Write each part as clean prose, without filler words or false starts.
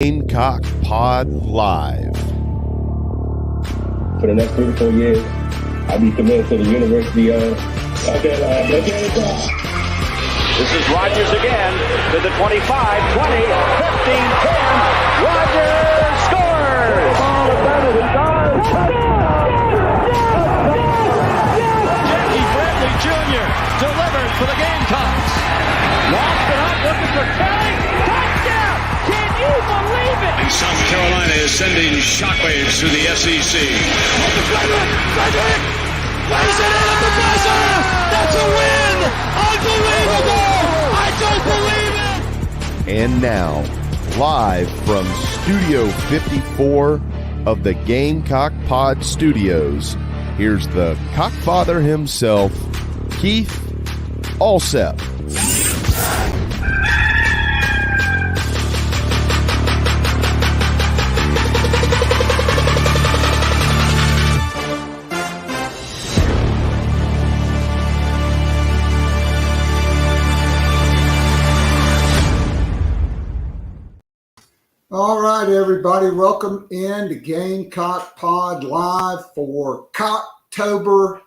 GamecockPod Live. For the next 3 to 4 years, I'll be committed to the University of Gamecock. This is Rodgers again to the 25, 20, 15, 10. Rodgers scores! Jackie Bradley Jr. delivered for the Gamecocks. Lost it up, looking for Kelly. Touchdown! Can you believe it? And South Carolina is sending shockwaves through the SEC. Frederick lays it in at the buzzer. That's a win! Unbelievable! I don't believe it! And now, live from Studio 54 of the Gamecock Pod Studios, here's the Cockfather himself, Keith Alsep. All right, everybody, welcome in to Gamecock Pod Live for Cocktober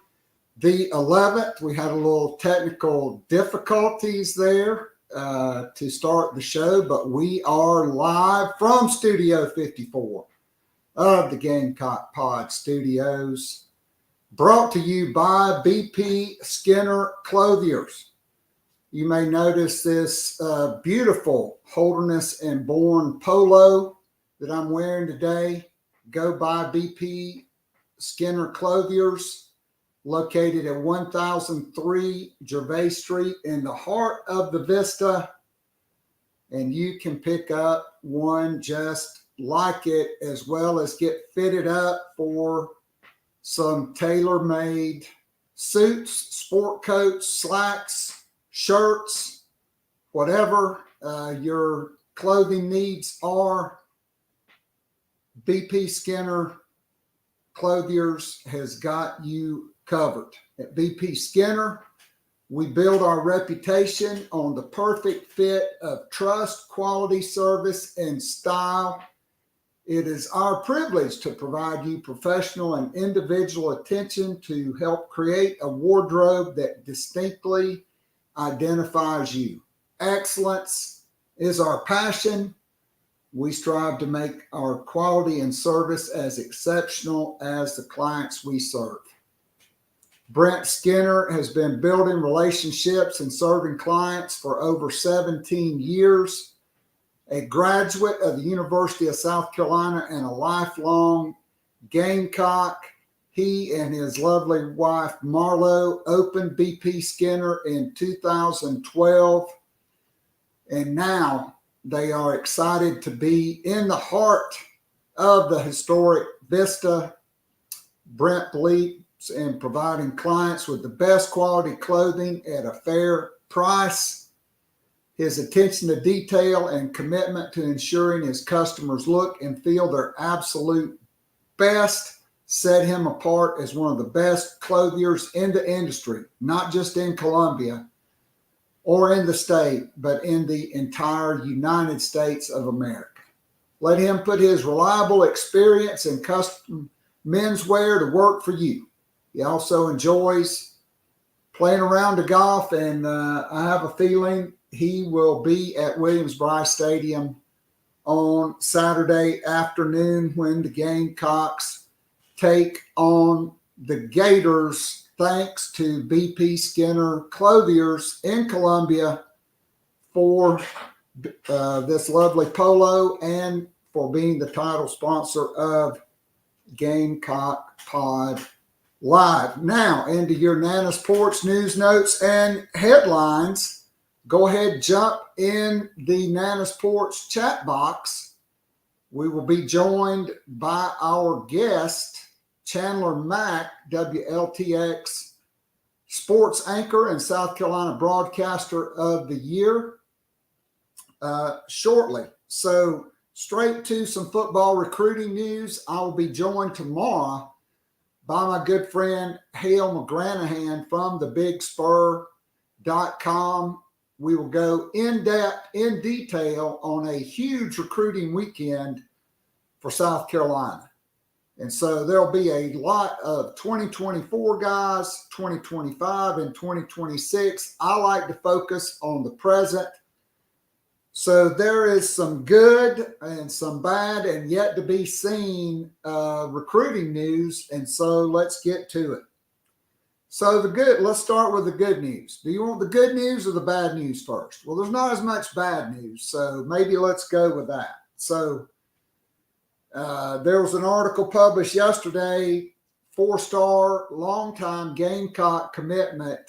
the 11th. We had a little technical difficulties there to start the show, but we are live from Studio 54 of the Gamecock Pod Studios, brought to you by BP Skinner Clothiers. You may notice this beautiful Holderness and Bourne polo that I'm wearing today. Go by BP Skinner Clothiers, located at 1003 Gervais Street in the heart of the Vista. And you can pick up one just like it, as well as get fitted up for some tailor-made suits, sport coats, slacks, shirts, whatever your clothing needs are. BP Skinner Clothiers has got you covered. At BP Skinner, we build our reputation on the perfect fit of trust, quality, service, and style. It is our privilege to provide you professional and individual attention to help create a wardrobe that distinctly identifies you. Excellence is our passion. We strive to make our quality and service as exceptional as the clients we serve. Brent Skinner has been building relationships and serving clients for over 17 years. A graduate of the University of South Carolina and a lifelong Gamecock, he and his lovely wife, Marlo, opened BP Skinner in 2012. And now they are excited to be in the heart of the historic Vista. Brent believes in providing clients with the best quality clothing at a fair price. His attention to detail and commitment to ensuring his customers look and feel their absolute best set him apart as one of the best clothiers in the industry, not just in Columbia or in the state, but in the entire United States of America. Let him put his reliable experience in custom menswear to work for you. He also enjoys playing around the golf, and I have a feeling he will be at Williams-Brice Stadium on Saturday afternoon when the Gamecocks take on the Gators, thanks to BP Skinner Clothiers in Columbia for this lovely polo and for being the title sponsor of Gamecock Pod Live. Now, into your Nana Sports news, notes, and headlines. Go ahead, jump in the Nana Sports chat box. We will be joined by our guest, Chandler Mac, WLTX sports anchor and South Carolina broadcaster of the year, shortly. So straight to some football recruiting news. I will be joined tomorrow by my good friend Hale McGranahan from the BigSpur.com we will go in depth, in detail on a huge recruiting weekend for South Carolina. And so there'll be a lot of 2024 guys, 2025 and 2026. I like to focus on the present. So there is some good and some bad and yet to be seen recruiting news. And so let's get to it. So let's start with the good news. Do you want the good news or the bad news first? Well, there's not as much bad news, so maybe let's go with that. So there was an article published yesterday, 4-star, longtime Gamecock commitment,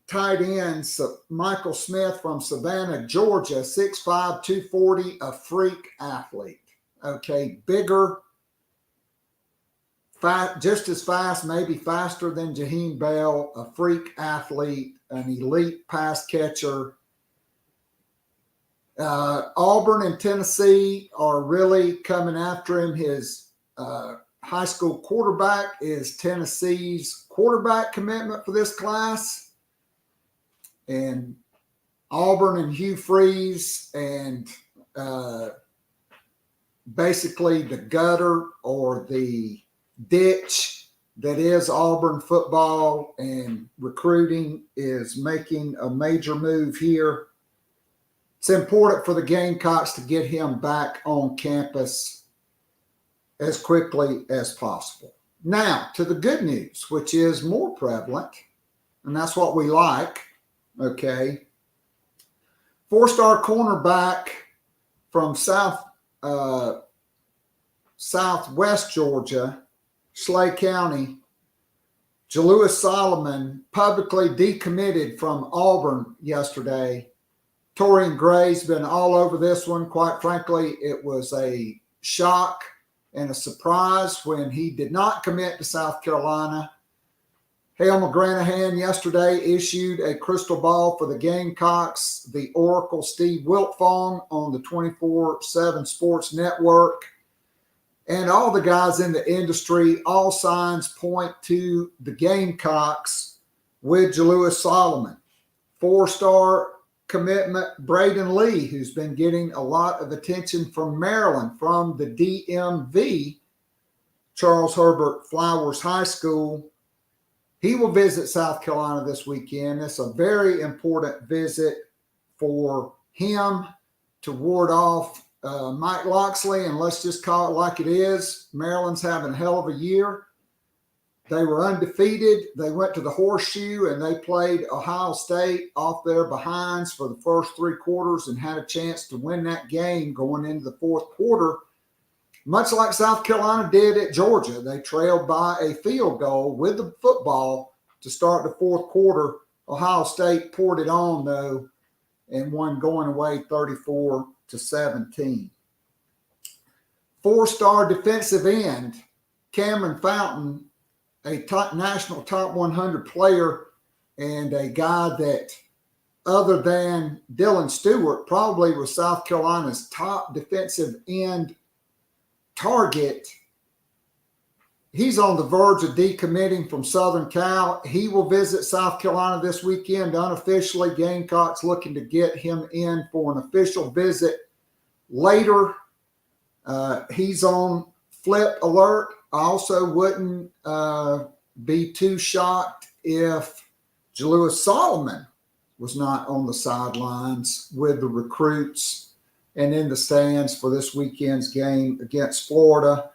tight end Michael Smith from Savannah, Georgia, 6'5", 240, a freak athlete. Okay, bigger, just as fast, maybe faster than Jaheim Bell, a freak athlete, an elite pass catcher. Auburn and Tennessee are really coming after him. His high school quarterback is Tennessee's quarterback commitment for this class. And Auburn and Hugh Freeze and basically the gutter or the ditch that is Auburn football and recruiting is making a major move here. It's important for the Gamecocks to get him back on campus as quickly as possible. Now, to the good news, which is more prevalent, and that's what we like, okay? 4-star cornerback from southwest Georgia, Schley County, Jalewis Solomon publicly decommitted from Auburn yesterday. Torian Gray's been all over this one. Quite frankly, it was a shock and a surprise when he did not commit to South Carolina. Hale McGranahan yesterday issued a crystal ball for the Gamecocks, the Oracle Steve Wiltfong on the 24/7 Sports Network. And all the guys in the industry, all signs point to the Gamecocks with Jalewis Solomon. 4-star commitment, Braden Lee, who's been getting a lot of attention from Maryland, from the DMV, Charles Herbert Flowers High School. He will visit South Carolina this weekend. It's a very important visit for him to ward off Mike Loxley, and let's just call it like it is. Maryland's having a hell of a year. They were undefeated. They went to the Horseshoe, and they played Ohio State off their behinds for the first 3 quarters and had a chance to win that game going into the 4th quarter, much like South Carolina did at Georgia. They trailed by a field goal with the football to start the 4th quarter. Ohio State poured it on, though, and won going away 34-17. 4-star defensive end, Cameron Fountain, a national top 100 player and a guy that, other than Dylan Stewart, probably was South Carolina's top defensive end target. He's on the verge of decommitting from Southern Cal. He will visit South Carolina this weekend unofficially. Gamecocks looking to get him in for an official visit later. He's on flip alert. I also wouldn't be too shocked if Jalewis Solomon was not on the sidelines with the recruits and in the stands for this weekend's game against Florida.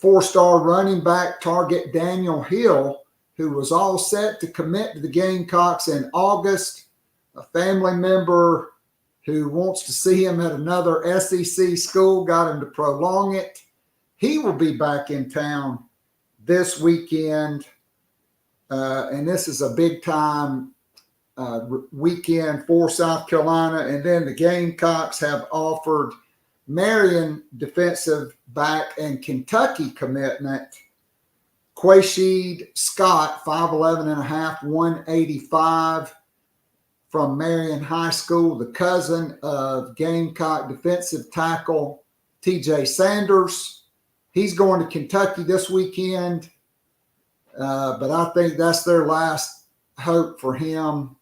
4-star running back target Daniel Hill, who was all set to commit to the Gamecocks in August, a family member who wants to see him at another SEC school got him to prolong it. He will be back in town this weekend, and this is a big-time weekend for South Carolina. And then the Gamecocks have offered Marion defensive back and Kentucky commitment, Quaysheed Scott, 5'11.5", 185, from Marion High School, the cousin of Gamecock defensive tackle TJ Sanders. He's going to Kentucky this weekend, but I think that's their last hope for him.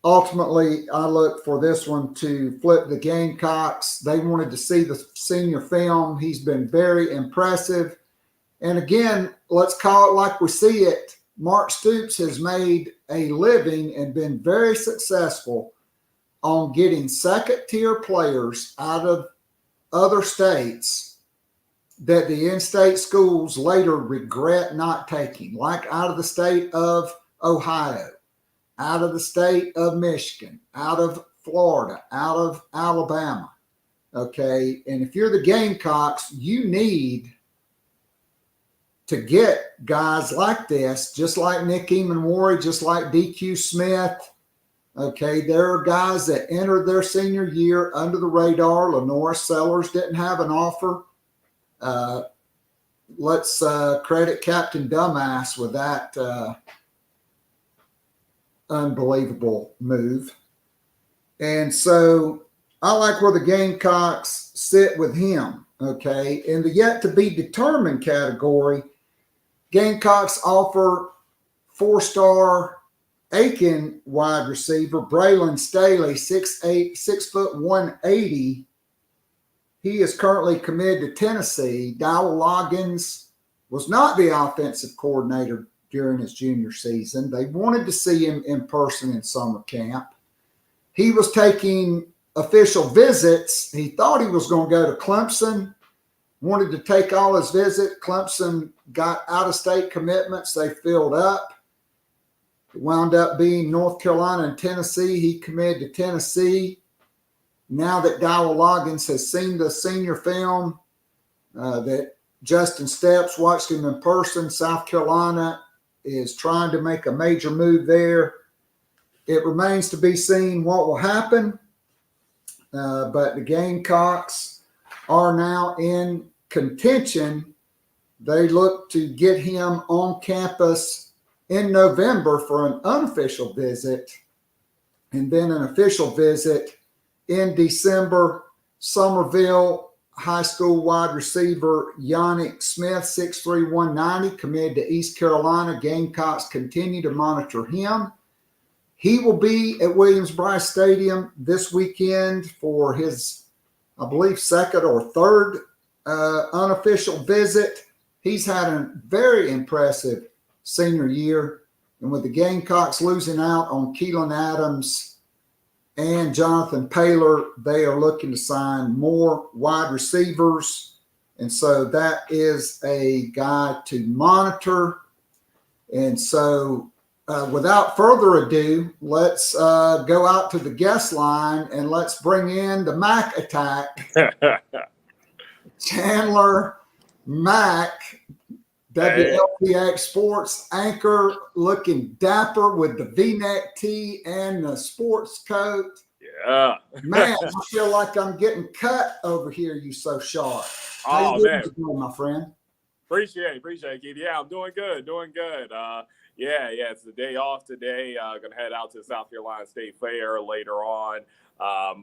ultimately, I look for this one to flip the Gamecocks. They wanted to see the senior film. He's been very impressive. And again, let's call it like we see it. Mark Stoops has made a living and been very successful on getting second-tier players out of other states that the in-state schools later regret not taking, like out of the state of Ohio, out of the state of Michigan, out of Florida, out of Alabama. Okay, and if you're the Gamecocks, you need to get guys like this, just like Nick Emanwari, just like DQ Smith. Okay, there are guys that entered their senior year under the radar. Lenore Sellers didn't have an offer. Let's credit Captain Dumbass with that unbelievable move. And so I like where the Gamecocks sit with him. Okay, in the yet to be determined category, Gamecocks offer 4-star Aiken wide receiver Braylon Staley, 6'8", 6'180". He is currently committed to Tennessee. Dowell Loggins was not the offensive coordinator during his junior season. They wanted to see him in person in summer camp. He was taking official visits. He thought he was going to go to Clemson, wanted to take all his visit. Clemson got out-of-state commitments. They filled up. It wound up being North Carolina and Tennessee. He committed to Tennessee. Now that Dowell Loggins has seen the senior film, that Justin Steps watched him in person, South Carolina is trying to make a major move there. It remains to be seen what will happen, but the Gamecocks are now in contention. They look to get him on campus in November for an unofficial visit, and then an official visit in December. Somerville High School wide receiver Yannick Smith, 6'3", 190, committed to East Carolina. Gamecocks continue to monitor him. He will be at Williams-Brice Stadium this weekend for his, I believe, second or third unofficial visit. He's had a very impressive senior year. And with the Gamecocks losing out on Keelan Adams and Jonathan Paylor, they are looking to sign more wide receivers. And so that is a guy to monitor. And so without further ado, let's go out to the guest line and let's bring in the Mac attack. Chandler Mac, WLTX sports anchor, looking dapper with the V-neck tee and the sports coat. Yeah. Man, I feel like I'm getting cut over here. You so sharp. Oh, man. Doing, my friend? Appreciate it, Keith. Yeah, I'm doing good. Yeah, it's the day off today. Going to head out to the South Carolina State Fair later on.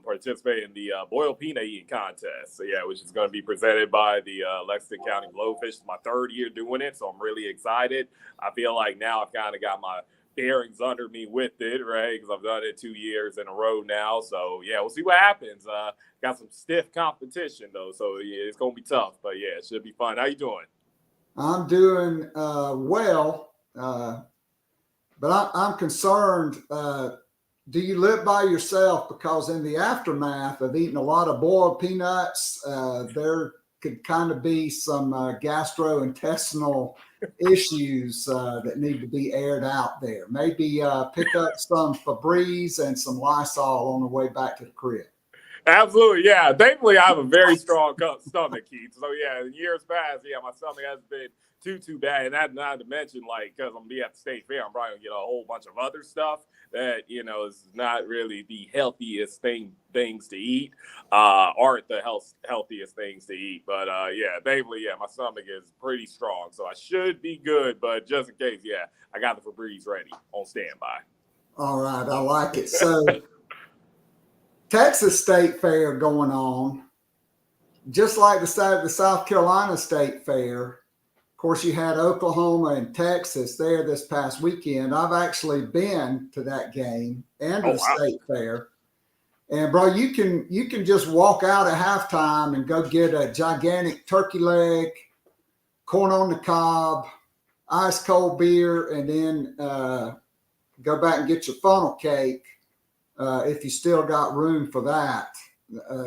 Participate in the boiled peanut eating contest. So, yeah, which is going to be presented by the Lexington County Blowfish. It's my third year doing it, so I'm really excited. I feel like now I've kind of got my bearings under me with it, right? Because I've done it 2 years in a row now. So, yeah, we'll see what happens. Got some stiff competition, though, so yeah, it's going to be tough. But, yeah, it should be fun. How you doing? I'm doing well, but I'm concerned. Do you live by yourself? Because in the aftermath of eating a lot of boiled peanuts, there could kind of be some gastrointestinal issues that need to be aired out there. Maybe pick up some Febreze and some Lysol on the way back to the crib. Absolutely, yeah. Thankfully, I have a very strong stomach, Keith. So, yeah, in years past, yeah, my stomach hasn't been too bad. And that not to mention, like, because I'm going to be at the state fair, I'm probably going to get a whole bunch of other stuff that, you know, is not really the healthiest things to eat, aren't the healthiest things to eat. But, yeah, thankfully, yeah, my stomach is pretty strong. So I should be good. But just in case, yeah, I got the Febreze ready on standby. All right, I like it. So Texas State Fair going on, just like the South Carolina State Fair. Of course, you had Oklahoma and Texas there this past weekend. I've actually been to that game and to the state fair. And bro, you can just walk out at halftime and go get a gigantic turkey leg, corn on the cob, ice cold beer, and then go back and get your funnel cake if you still got room for that.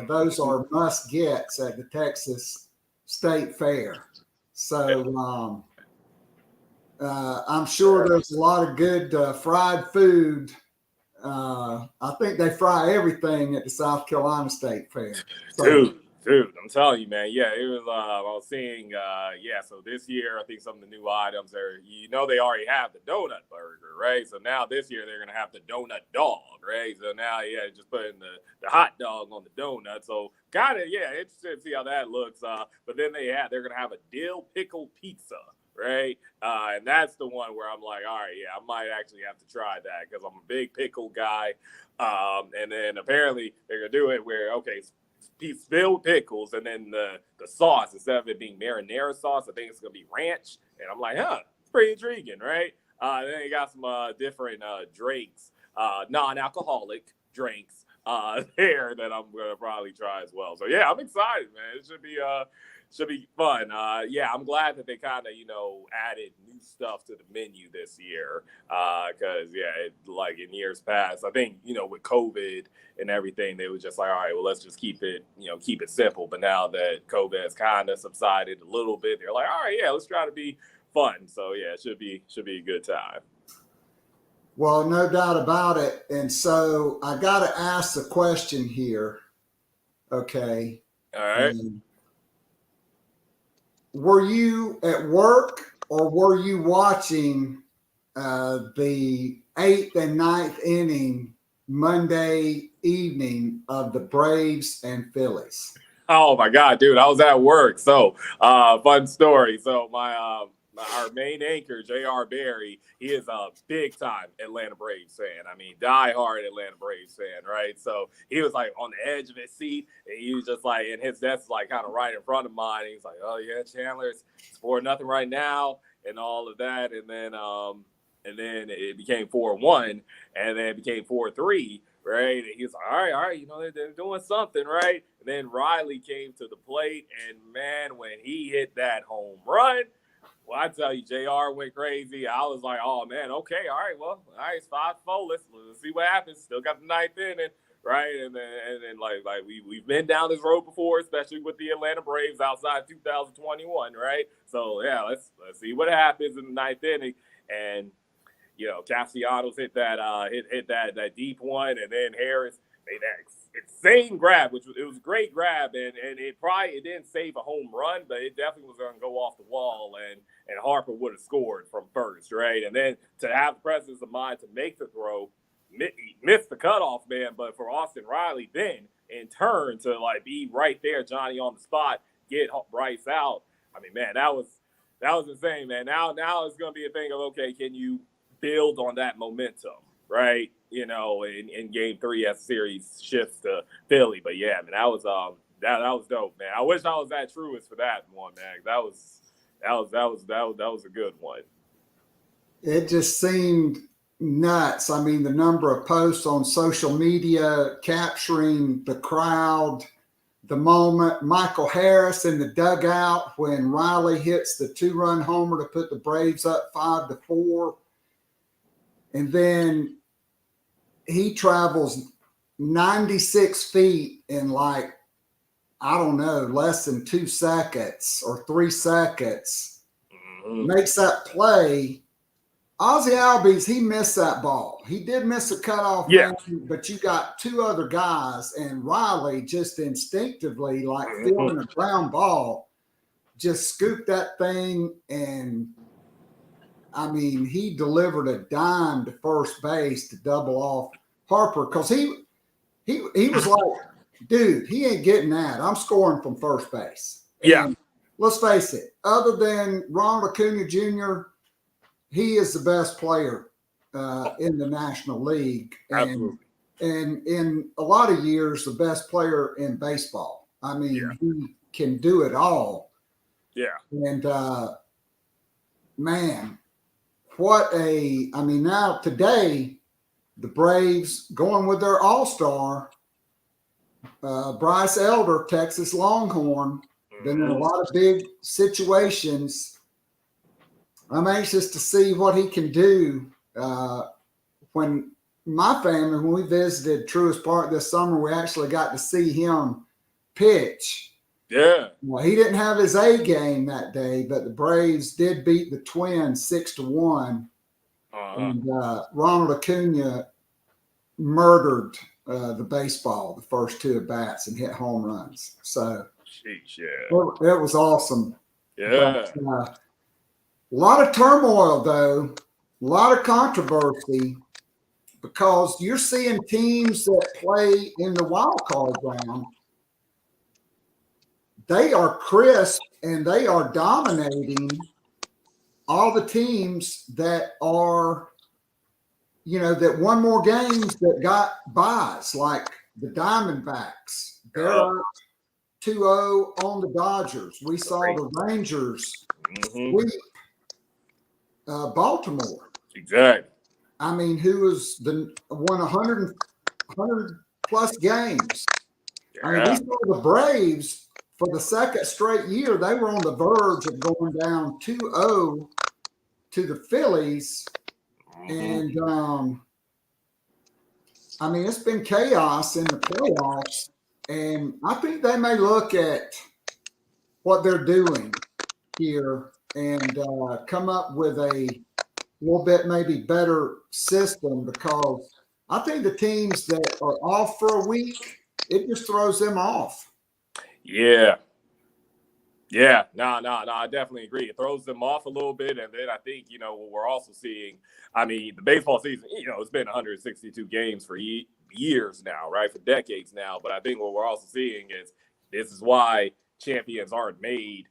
Those are must gets at the Texas State Fair. So I'm sure there's a lot of good fried food. I think they fry everything at the South Carolina State Fair. So, Dude, I'm telling you, man. Yeah, it was. I was seeing. So this year, I think some of the new items are. They already have the donut burger, right? So now this year they're gonna have the donut dog, right? So now, just putting the hot dog on the donut. So kind of, interested to see how that looks. But then they're gonna have a dill pickle pizza. Right. And that's the one where I'm like, all right, I might actually have to try that because I'm a big pickle guy. And then apparently they're going to do it where, it's filled pickles. And then the sauce, instead of it being marinara sauce, I think it's going to be ranch. And I'm like, it's pretty intriguing. Right. Then they got some different drinks, non-alcoholic drinks there that I'm going to probably try as well. So, I'm excited, man. It should be fun. I'm glad that they kind of, added new stuff to the menu this year. Because, like in years past, I think, with COVID and everything, they were just like, all right, well, let's just keep it simple. But now that COVID has kind of subsided a little bit, they're like, all right, let's try to be fun. So, it should be a good time. Well, no doubt about it. And so I got to ask the question here. Okay. All right. Were you at work or were you watching the 8th and 9th inning Monday evening of the Braves and Phillies? Oh my God, dude, I was at work. So fun story. So our main anchor, J.R. Barry, he is a big-time Atlanta Braves fan. I mean, die-hard Atlanta Braves fan, right? So he was, like, on the edge of his seat, and he was just, like, and his desk, like, kind of right in front of mine. And he's like, oh, yeah, Chandler, it's 4-0 right now, and all of that. And then it became 4-1, and then it became 4-3, right? And he was like, all right, they're doing something, right? And then Riley came to the plate, and, man, when he hit that home run, well, I tell you, JR went crazy. I was like, oh, man, okay, all right, well, all right, it's 5-4. Let's see what happens. Still got the 9th inning, right? And then like we've been down this road before, especially with the Atlanta Braves outside 2021, right? So, let's see what happens in the 9th inning. And, Castellanos hit that hit that deep one, and then Harris made that insane grab, which it was a great grab, and it didn't save a home run, but it definitely was going to go off the wall, and Harper would have scored from first, right? And then to have the presence of mind to make the throw, missed the cutoff, man, but for Austin Riley then in turn to like be right there, Johnny on the spot, get Brice out. I mean, man, that was insane, man. Now it's going to be a thing of, okay, can you build on that momentum, right? In game 3 as series shifts to Philly. But yeah, man, that was dope, man. I wish I was at Truist for that one, man. That was a good one. It just seemed nuts. I mean, the number of posts on social media capturing the crowd, the moment, Michael Harris in the dugout when Riley hits the 2-run homer to put the Braves up 5-4. And then he travels 96 feet in less than 2 seconds or 3 seconds, makes that play. Ozzie Albies, he missed that ball. He did miss a cutoff, but you got 2 other guys, and Riley just instinctively, like fielding a ground ball, just scooped that thing, and I mean, he delivered a dime to first base to double off Harper because he was like, dude, he ain't getting that. I'm scoring from first base. And let's face it, other than Ronald Acuna Jr., he is the best player in the National League. Absolutely. And in a lot of years, the best player in baseball. I mean, he can do it all. Yeah. And man, now today, the Braves going with their all-star, Bryce Elder, Texas Longhorn, been in a lot of big situations. I'm anxious to see what he can do. When my family, when we visited Truist Park this summer, we actually got to see him pitch. Yeah. Well, he didn't have his A game that day, but the Braves did beat the Twins 6-1. And Ronald Acuna murdered the baseball the first two at bats and hit home runs. So sheesh, yeah. It was awesome. Yeah. But, a lot of turmoil, though, a lot of controversy, because you're seeing teams that play in the wild card round. They are crisp and they are dominating all the teams that are, that won more games that got buys, like the Diamondbacks. They're up 2-0 on the Dodgers. We saw the Rangers sweep Baltimore. Exactly. I mean, who won 100 plus games. Yeah. I mean, we saw the Braves for the second straight year. They were on the verge of going down 2-0 to the Phillies. And, it's been chaos in the playoffs. And I think they may look at what they're doing here and come up with a little bit maybe better system, because I think the teams that are off for a week, it just throws them off. Yeah. Yeah, no, I definitely agree. It throws them off a little bit. And then I think, what we're also seeing, the baseball season, it's been 162 games for years now, right? For decades now. But I think what we're also seeing is this is why champions aren't made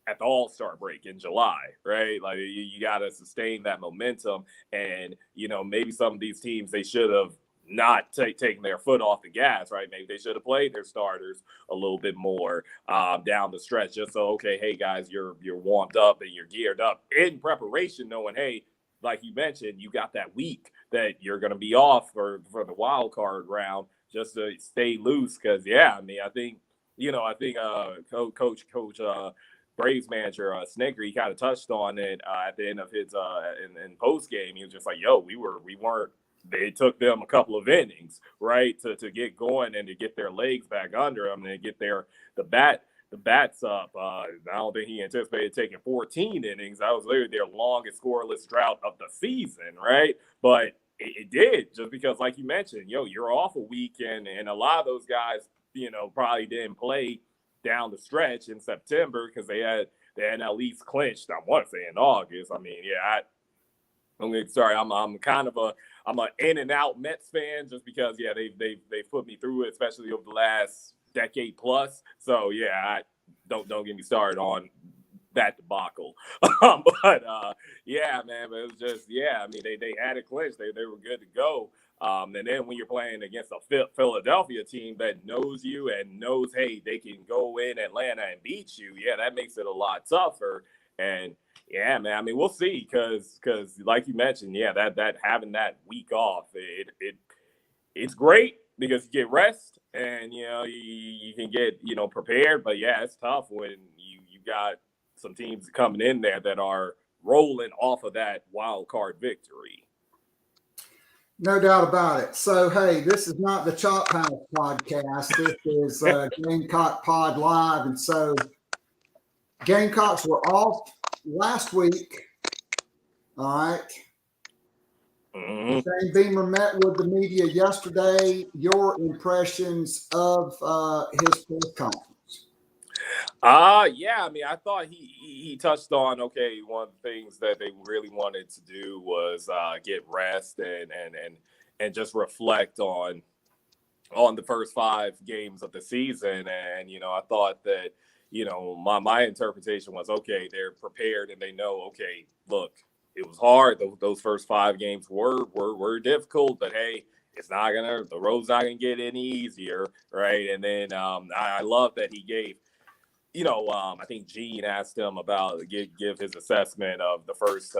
at the All-Star break in July, right? Like you got to sustain that momentum. And, maybe some of these teams, they should have not taking their foot off the gas, right? Maybe they should have played their starters a little bit more down the stretch, just so, okay, hey guys, you're warmed up and you're geared up in preparation, knowing, hey, like you mentioned, you got that week that you're going to be off for the wild card round, just to stay loose. Because I think Coach Braves manager Snigger, he kind of touched on it at the end of his in post game. He was just like, "Yo, we weren't." They took them a couple of innings, right, to get going and to get their legs back under them and get the bats up. I don't think he anticipated taking 14 innings. That was literally their longest scoreless drought of the season, right? But it did, just because, like you mentioned, you're off a week, and a lot of those guys, probably didn't play down the stretch in September because they had at least clinched. I want to say in August. I'm kind of I'm an in and out Mets fan, just because they put me through it, especially over the last decade plus. So don't get me started on that debacle. But man, but it was just they had it clinched. They were good to go. And then when you're playing against a Philadelphia team that knows you and knows, hey, they can go in Atlanta and beat you, that makes it a lot tougher. And yeah, man, we'll see, because like you mentioned, that having that week off, it's great because you get rest and you can get prepared. But it's tough when you got some teams coming in there that are rolling off of that wild card victory. No doubt about it. So, hey, this is not the Chop House podcast. This is GamecockPod Live. And so Gamecocks were off last week. All right. Shane Beamer met with the media yesterday. Your impressions of his press conference? I thought he touched on, one of the things that they really wanted to do was get rest and just reflect on the first 5 games of the season. And I thought that my interpretation was, okay, they're prepared and they know, okay, look, it was hard. Those first 5 games were difficult, but hey, the road's not gonna get any easier, right? And then I love that he gave I think Gene asked him about give his assessment of the first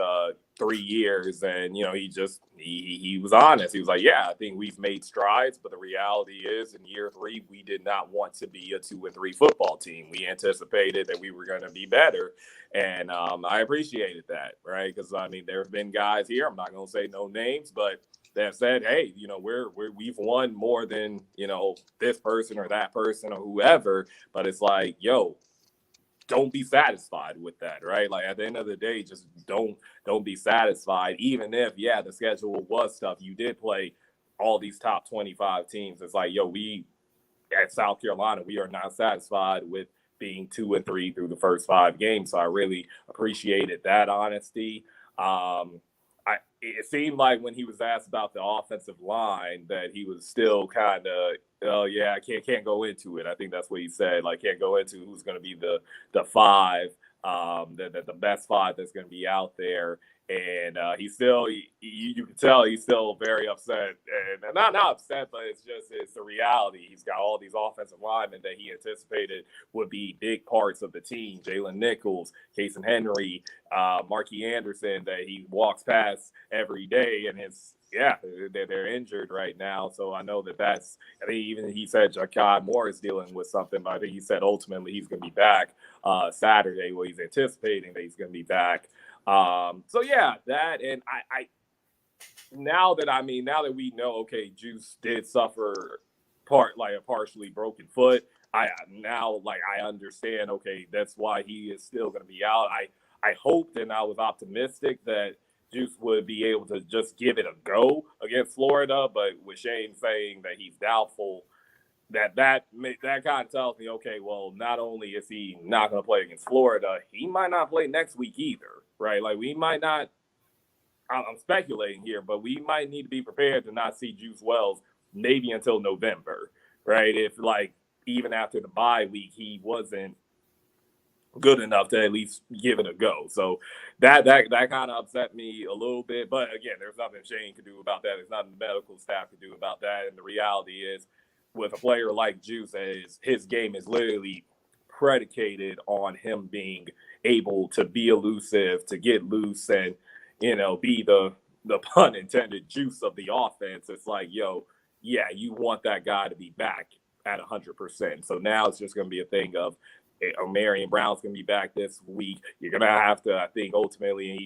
3 years, and he was honest. He was like, "Yeah, I think we've made strides, but the reality is, in year 3, we did not want to be a 2-3 football team. We anticipated that we were going to be better, and I appreciated that, right? Because there have been guys here. I'm not going to say no names, but that said, hey, we've won more than this person or that person or whoever, but it's like, yo." Don't be satisfied with that, right? Like at the end of the day, just don't be satisfied. Even if, the schedule was tough, you did play all these top 25 teams. It's like, we at South Carolina, we are not satisfied with being 2-3 through the first 5 games. So I really appreciated that honesty. It seemed like when he was asked about the offensive line that he was still kind of, I can't go into it. I think that's what he said. Like, can't go into who's going to be the 5, the best 5 that's going to be out there. And he's still, you can tell he's still very upset, and not upset, but it's the reality. He's got all these offensive linemen that he anticipated would be big parts of the team. Jalen Nichols, Casey Henry, Marquis Anderson, that he walks past every day, and they're injured right now. So I know that's, I think even he said Ja'Kai Moore is dealing with something, but I think he said ultimately he's going to be back Saturday. Well, he's anticipating that he's going to be back. That, and I now that we know, okay, Juice did suffer a partially broken foot. I understand, okay, that's why he is still going to be out. I hoped and I was optimistic that Juice would be able to just give it a go against Florida, but with Shane saying that he's doubtful, that kind of tells me, okay, well, not only is he not going to play against Florida, he might not play next week either, right? Like, we might not, I'm speculating here, but we might need to be prepared to not see Juice Wells maybe until November, right? If, even after the bye week, he wasn't good enough to at least give it a go. So that kind of upset me a little bit. But, again, there's nothing Shane could do about that. There's nothing the medical staff could do about that. And the reality is, with a player like Juice, his game is literally predicated on him being able to be elusive, to get loose, and be the pun intended juice of the offense. It's like, you want that guy to be back at 100%. So now it's just going to be a thing of, Marion Brown's going to be back this week. You're going to have to, I think, ultimately, and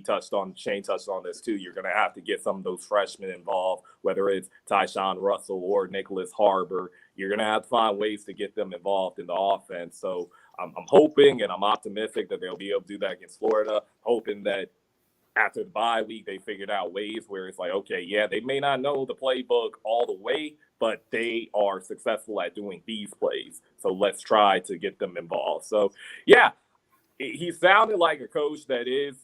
Shane touched on this too, you're going to have to get some of those freshmen involved, whether it's Tyshawn Russell or Nicholas Harbor. You're going to have to find ways to get them involved in the offense. So I'm hoping and I'm optimistic that they'll be able to do that against Florida, hoping that after the bye week, they figured out ways where it's like, okay, they may not know the playbook all the way, but they are successful at doing these plays. So let's try to get them involved. So, he sounded like a coach that is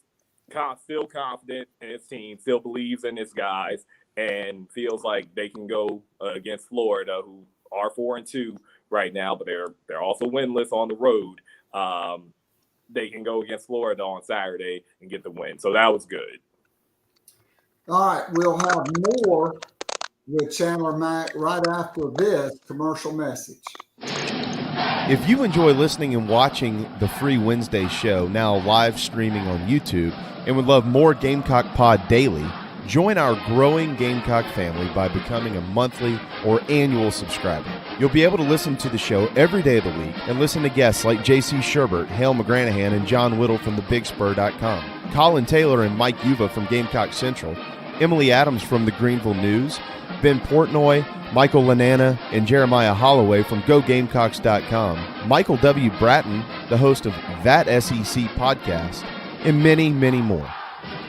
still confident in his team, still believes in his guys, and feels like they can go against Florida, who are 4-2 right now, but they're also winless on the road. They can go against Florida on Saturday and get the win. So that was good. All right, we'll have more with Chandler Mac right after this commercial message. If you enjoy listening and watching the Free Wednesday show, now live streaming on YouTube, and would love more Gamecock Pod daily, join our growing Gamecock family by becoming a monthly or annual subscriber. You'll be able to listen to the show every day of the week and listen to guests like J.C. Sherbert, Hale McGranahan, and John Whittle from TheBigSpur.com, Colin Taylor and Mike Yuva from Gamecock Central, Emily Adams from the Greenville News, Ben Portnoy, Michael Lanana, and Jeremiah Holloway from GoGamecocks.com, Michael W. Bratton, the host of That SEC podcast, and many, many more.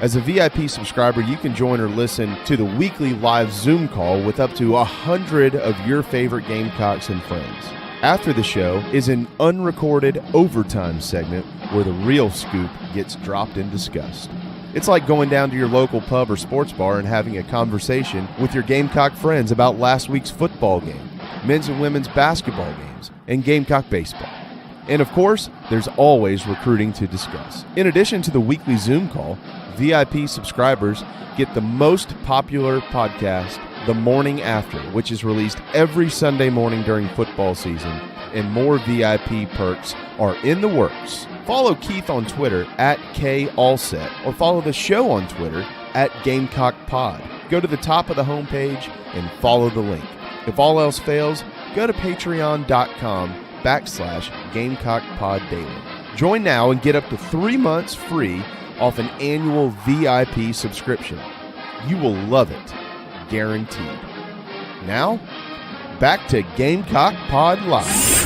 As a VIP subscriber, you can join or listen to the weekly live Zoom call with up to 100 of your favorite Gamecocks and friends. After the show is an unrecorded overtime segment where the real scoop gets dropped and discussed. It's like going down to your local pub or sports bar and having a conversation with your Gamecock friends about last week's football game, men's and women's basketball games, and Gamecock baseball. And of course, there's always recruiting to discuss. In addition to the weekly Zoom call, VIP subscribers get the most popular podcast, The Morning After, which is released every Sunday morning during football season and more VIP perks are in the works. Follow Keith on Twitter at KAllset or follow the show on Twitter at GamecockPod. Go to the top of the homepage and follow the link. If all else fails, go to patreon.com/GamecockPod Daily. Join now and get up to 3 months free off an annual VIP subscription. You will love it, guaranteed. Now, back to Gamecock Pod Live.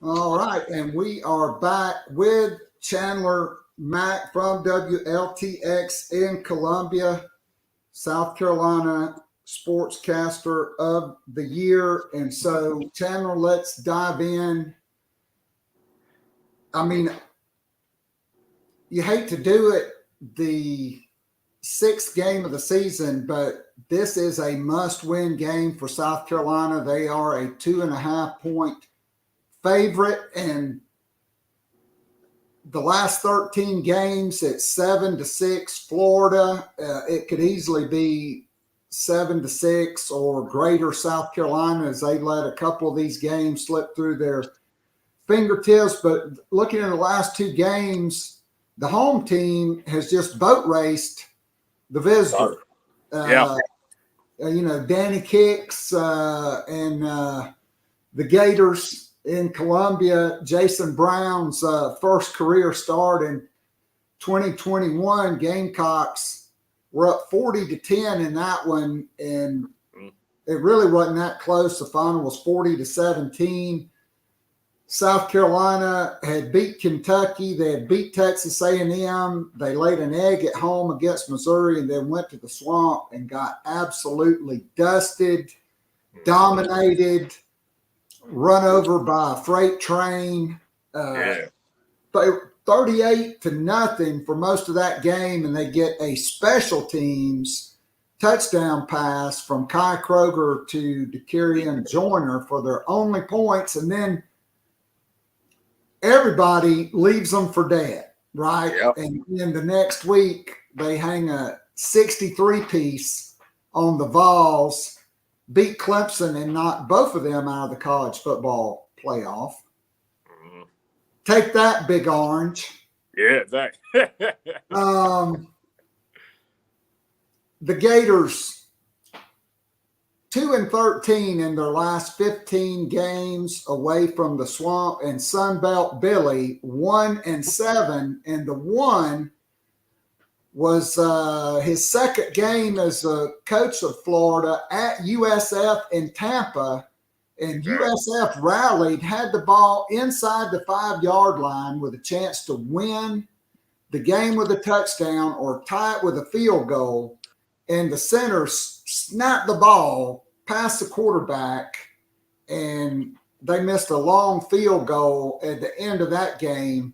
All right, and we are back with Chandler Mac from WLTX in Columbia, South Carolina, Sportscaster of the Year. And so, Chandler, let's dive in. I mean, you hate to do it the sixth game of the season, but this is a must-win game for South Carolina. They are a 2.5-point favorite, and the last 13 games, it's 7-6 Florida. It could easily be 7-6 or greater South Carolina, as they let a couple of these games slip through their fingertips. But looking at the last two games, the home team has just boat raced the visitor. Danny Kicks and the Gators in Columbia, Jason Brown's first career start in 2021, Gamecocks were up 40-10 in that one, and it really wasn't that close. The final was 40-17. South Carolina had beat Kentucky. They had beat Texas A&M. They laid an egg at home against Missouri and then went to the Swamp and got absolutely dusted, dominated, run over by a freight train. But 38-0 for most of that game, and they get a special teams touchdown pass from Kai Kroger to DeKirian Joyner for their only points, and then everybody leaves them for dead, right? Yep. And then the next week, they hang a 63-piece on the Vols, beat Clemson, and knock both of them out of the college football playoff. Mm-hmm. Take that, Big Orange. Yeah, exactly. The Gators, 2-13 in their last 15 games away from the Swamp, and Sunbelt Billy 1-7, and the one was his second game as a coach of Florida at USF in Tampa, and USF rallied, had the ball inside the 5-yard line with a chance to win the game with a touchdown or tie it with a field goal, and the center snapped the ball past the quarterback, and they missed a long field goal at the end of that game.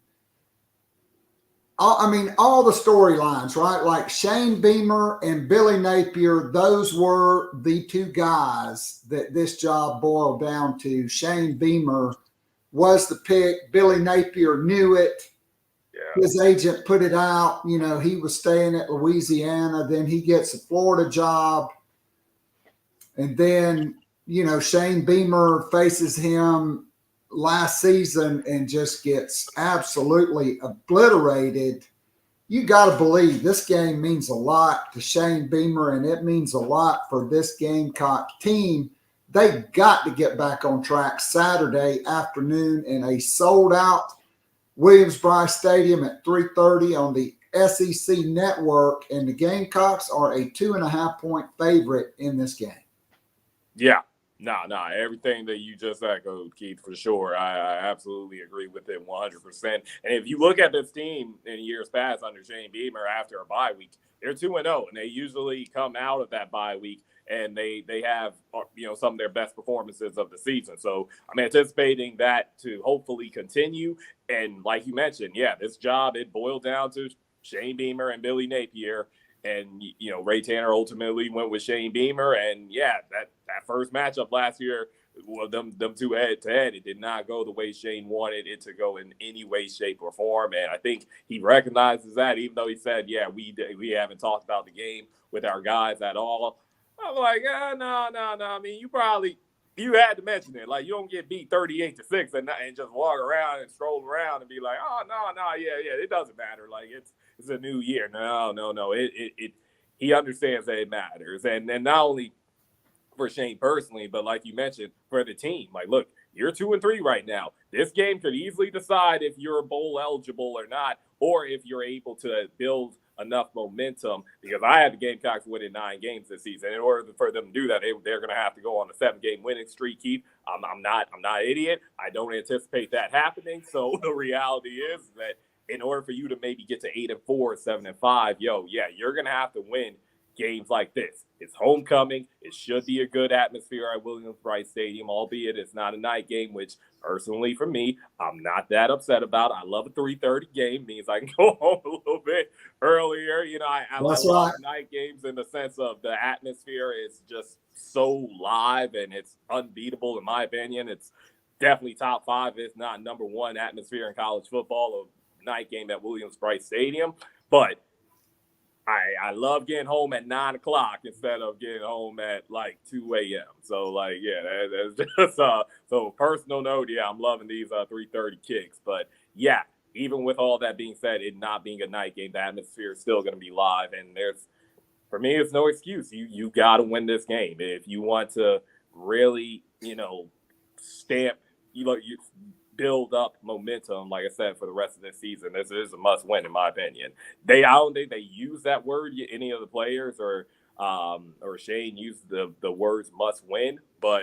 All the storylines, right? Like Shane Beamer and Billy Napier, those were the two guys that this job boiled down to. Shane Beamer was the pick. Billy Napier knew it. Yeah. His agent put it out. He was staying at Louisiana. Then he gets a Florida job. And then, Shane Beamer faces him last season and just gets absolutely obliterated. You got to believe this game means a lot to Shane Beamer, and it means a lot for this Gamecock team. They got to get back on track Saturday afternoon in a sold-out Williams-Brice Stadium at 3:30 on the SEC Network, and the Gamecocks are a 2.5-point favorite in this game. Yeah. No, everything that you just echoed, Keith, for sure. I absolutely agree with it 100%. And if you look at this team in years past under Shane Beamer after a bye week, they're 2-0, and they usually come out of that bye week and they have some of their best performances of the season. So I'm anticipating that to hopefully continue. And like you mentioned, this job, it boiled down to Shane Beamer and Billy Napier. And Ray Tanner ultimately went with Shane Beamer. And that first matchup last year, well, them two head to head, it did not go the way Shane wanted it to go in any way, shape, or form. And I think he recognizes that, even though he said, we haven't talked about the game with our guys at all. I'm like, no. I mean, you had to mention it. Like, you don't get beat 38-6 and just walk around and stroll around and be like, oh, no, it doesn't matter. Like, it's a new year. No. He understands that it matters. And not only for Shane personally, but like you mentioned, for the team. Like, look, you're 2-3 right now. This game could easily decide if you're bowl eligible or not, or if you're able to build enough momentum, because I had the Gamecocks winning 9 games this season. In order for them to do that, they're going to have to go on a 7-game winning streak, Keith. I'm not an idiot. I don't anticipate that happening. So the reality is that in order for you to maybe get to 8-4, 7-5, you're going to have to win games like this. It's homecoming. It should be a good atmosphere at Williams-Brice Stadium, albeit it's not a night game, which personally for me, I'm not that upset about. I love a 3:30 game. Means I can go home a little bit earlier. I love night games in the sense of the atmosphere is just so live and it's unbeatable in my opinion. It's definitely top 5, if not number 1 atmosphere in college football, a night game at Williams-Brice Stadium. But I love getting home at 9 o'clock instead of getting home at like 2 a.m. So that's just so personal note. I'm loving these 3:30 kicks. But even with all that being said, it not being a night game, the atmosphere is still going to be live. And for me, it's no excuse. You got to win this game if you want to really stamp you build up momentum, like I said, for the rest of this season. This is a must-win, in my opinion. I don't think they use that word, any of the players, or Shane used the words must-win, but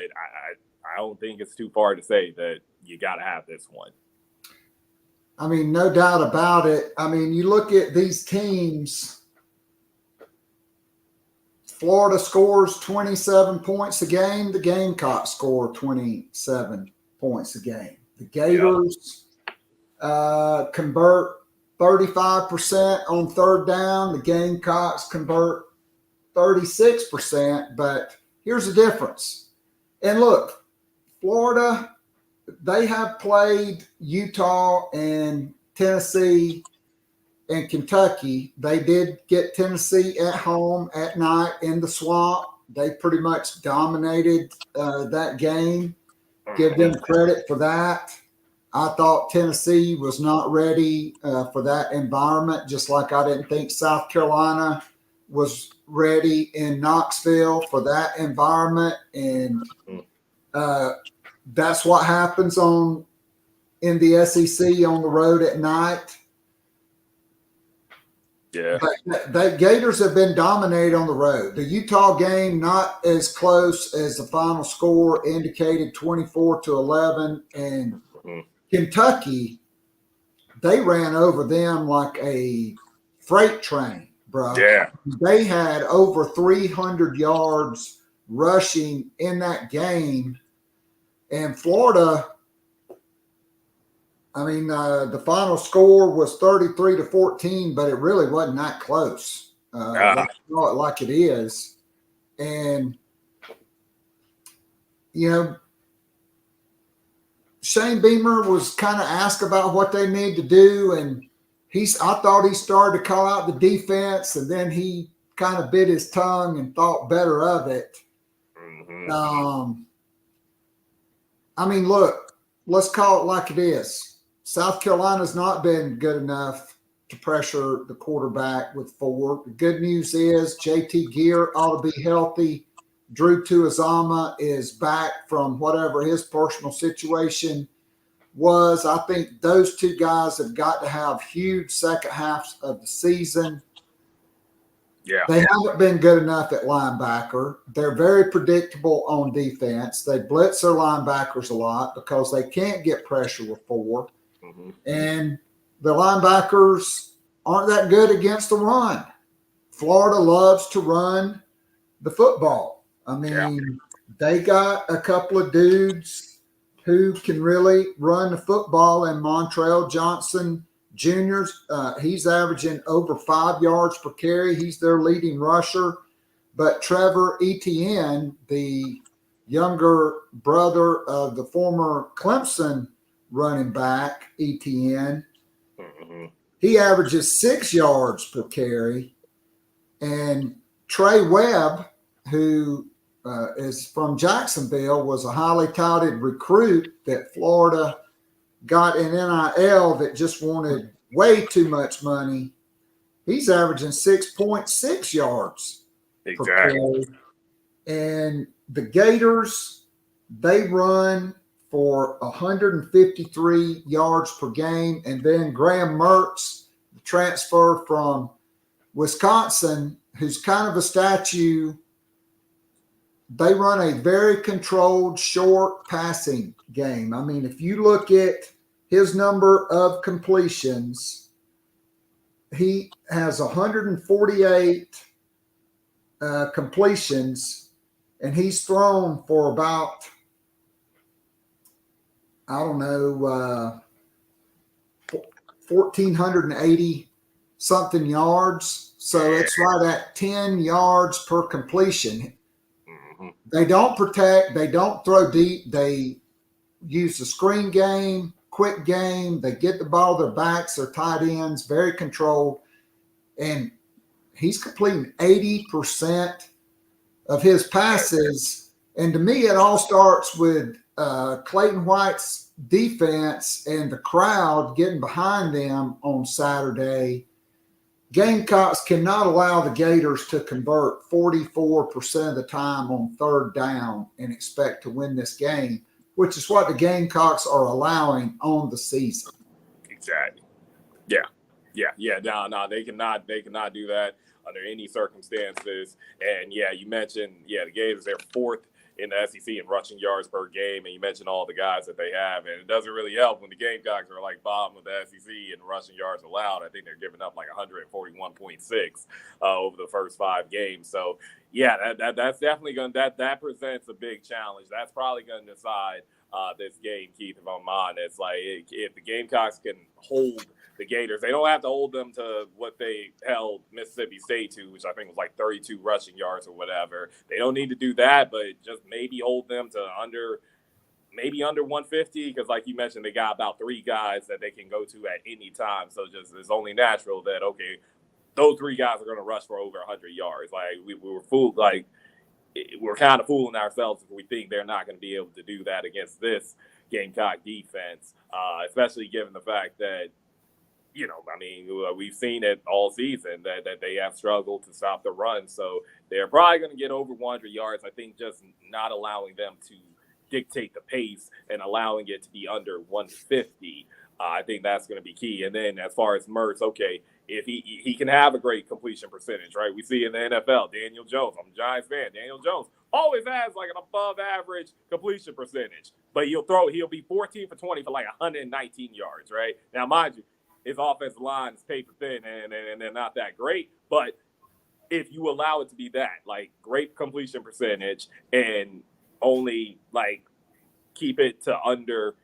I don't think it's too far to say that you got to have this one. I mean, no doubt about it. I mean, you look at these teams, Florida scores 27 points a game. The Gamecocks score 27 points a game. The Gators convert 35% on third down. The Gamecocks convert 36%. But here's the difference. And look, Florida, they have played Utah and Tennessee and Kentucky. They did get Tennessee at home at night in the Swamp. They pretty much dominated that game. Give them credit for that. I thought Tennessee was not ready for that environment, just like I didn't think South Carolina was ready in Knoxville for that environment. And that's what happens in the SEC on the road at night. Yeah. But the Gators have been dominated on the road. The Utah game, not as close as the final score indicated, 24-11. And Kentucky, they ran over them like a freight train, bro. Yeah. They had over 300 yards rushing in that game. And Florida, I mean, the final score was 33-14, but it really wasn't that close. Like it is. And, Shane Beamer was kind of asked about what they need to do. And I thought he started to call out the defense, and then he kind of bit his tongue and thought better of it. Mm-hmm. I mean, look, let's call it like it is. South Carolina's not been good enough to pressure the quarterback with 4. The good news is JT Gear ought to be healthy. Drew Tuazama is back from whatever his personal situation was. I think those 2 guys have got to have huge second halves of the season. Yeah. They haven't been good enough at linebacker. They're very predictable on defense. They blitz their linebackers a lot because they can't get pressure with 4. Mm-hmm. And the linebackers aren't that good against the run. Florida loves to run the football. I mean, they got a couple of dudes who can really run the football in Montrell Johnson, juniors. He's averaging over 5 yards per carry. He's their leading rusher. But Trevor Etienne, the younger brother of the former Clemson running back, Etienne, he averages 6 yards per carry. And Trey Webb, who is from Jacksonville, was a highly touted recruit that Florida got in NIL that just wanted way too much money. He's averaging 6.6 yards per carry. And the Gators, they run for 153 yards per game. And then Graham Mertz, the transfer from Wisconsin, who's kind of a statue, they run a very controlled, short passing game. I mean, if you look at his number of completions, he has 148 completions, and he's thrown for about, 1,480 something yards. So it's right at 10 yards per completion. They don't protect. They don't throw deep. They use the screen game, quick game. They get the ball to their backs, their tight ends, very controlled. And he's completing 80% of his passes. And to me, it all starts with Clayton White's defense and the crowd getting behind them on Saturday. Gamecocks cannot allow the Gators to convert 44% of the time on third down and expect to win this game, which is what the Gamecocks are allowing on the season. Exactly. Yeah. No, they cannot do that under any circumstances. And yeah, you mentioned, the Gators, they're fourth in the SEC in rushing yards per game, and you mentioned all the guys that they have, and it doesn't really help when the Gamecocks are like bottom of the SEC in rushing yards allowed. I think they're giving up like 141.6 over the first 5 games. So yeah, that's definitely going that presents a big challenge. That's probably going to decide this game, Keith, if I'm honest. Like if the Gamecocks can hold the Gators, they don't have to hold them to what they held Mississippi State to, which I think was like 32 rushing yards or whatever. They don't need to do that, but just maybe hold them to under 150, because like you mentioned, they got about 3 guys that they can go to at any time. So just it's only natural that, okay, those 3 guys are going to rush for over 100 yards. Like we were fooled, like we're kind of fooling ourselves if we think they're not going to be able to do that against this Gamecock defense, especially given the fact that, we've seen it all season that they have struggled to stop the run. So they're probably going to get over 100 yards. I think just not allowing them to dictate the pace and allowing it to be under 150, I think that's going to be key. And then as far as Mertz, okay, if he can have a great completion percentage, right? We see in the NFL, Daniel Jones. I'm a Giants fan. Daniel Jones always has like an above average completion percentage, but he'll be 14 for 20 for like 119 yards, right? Now, mind you, his offensive line is paper thin and they're not that great. But if you allow it to be that, like great completion percentage and only like keep it to under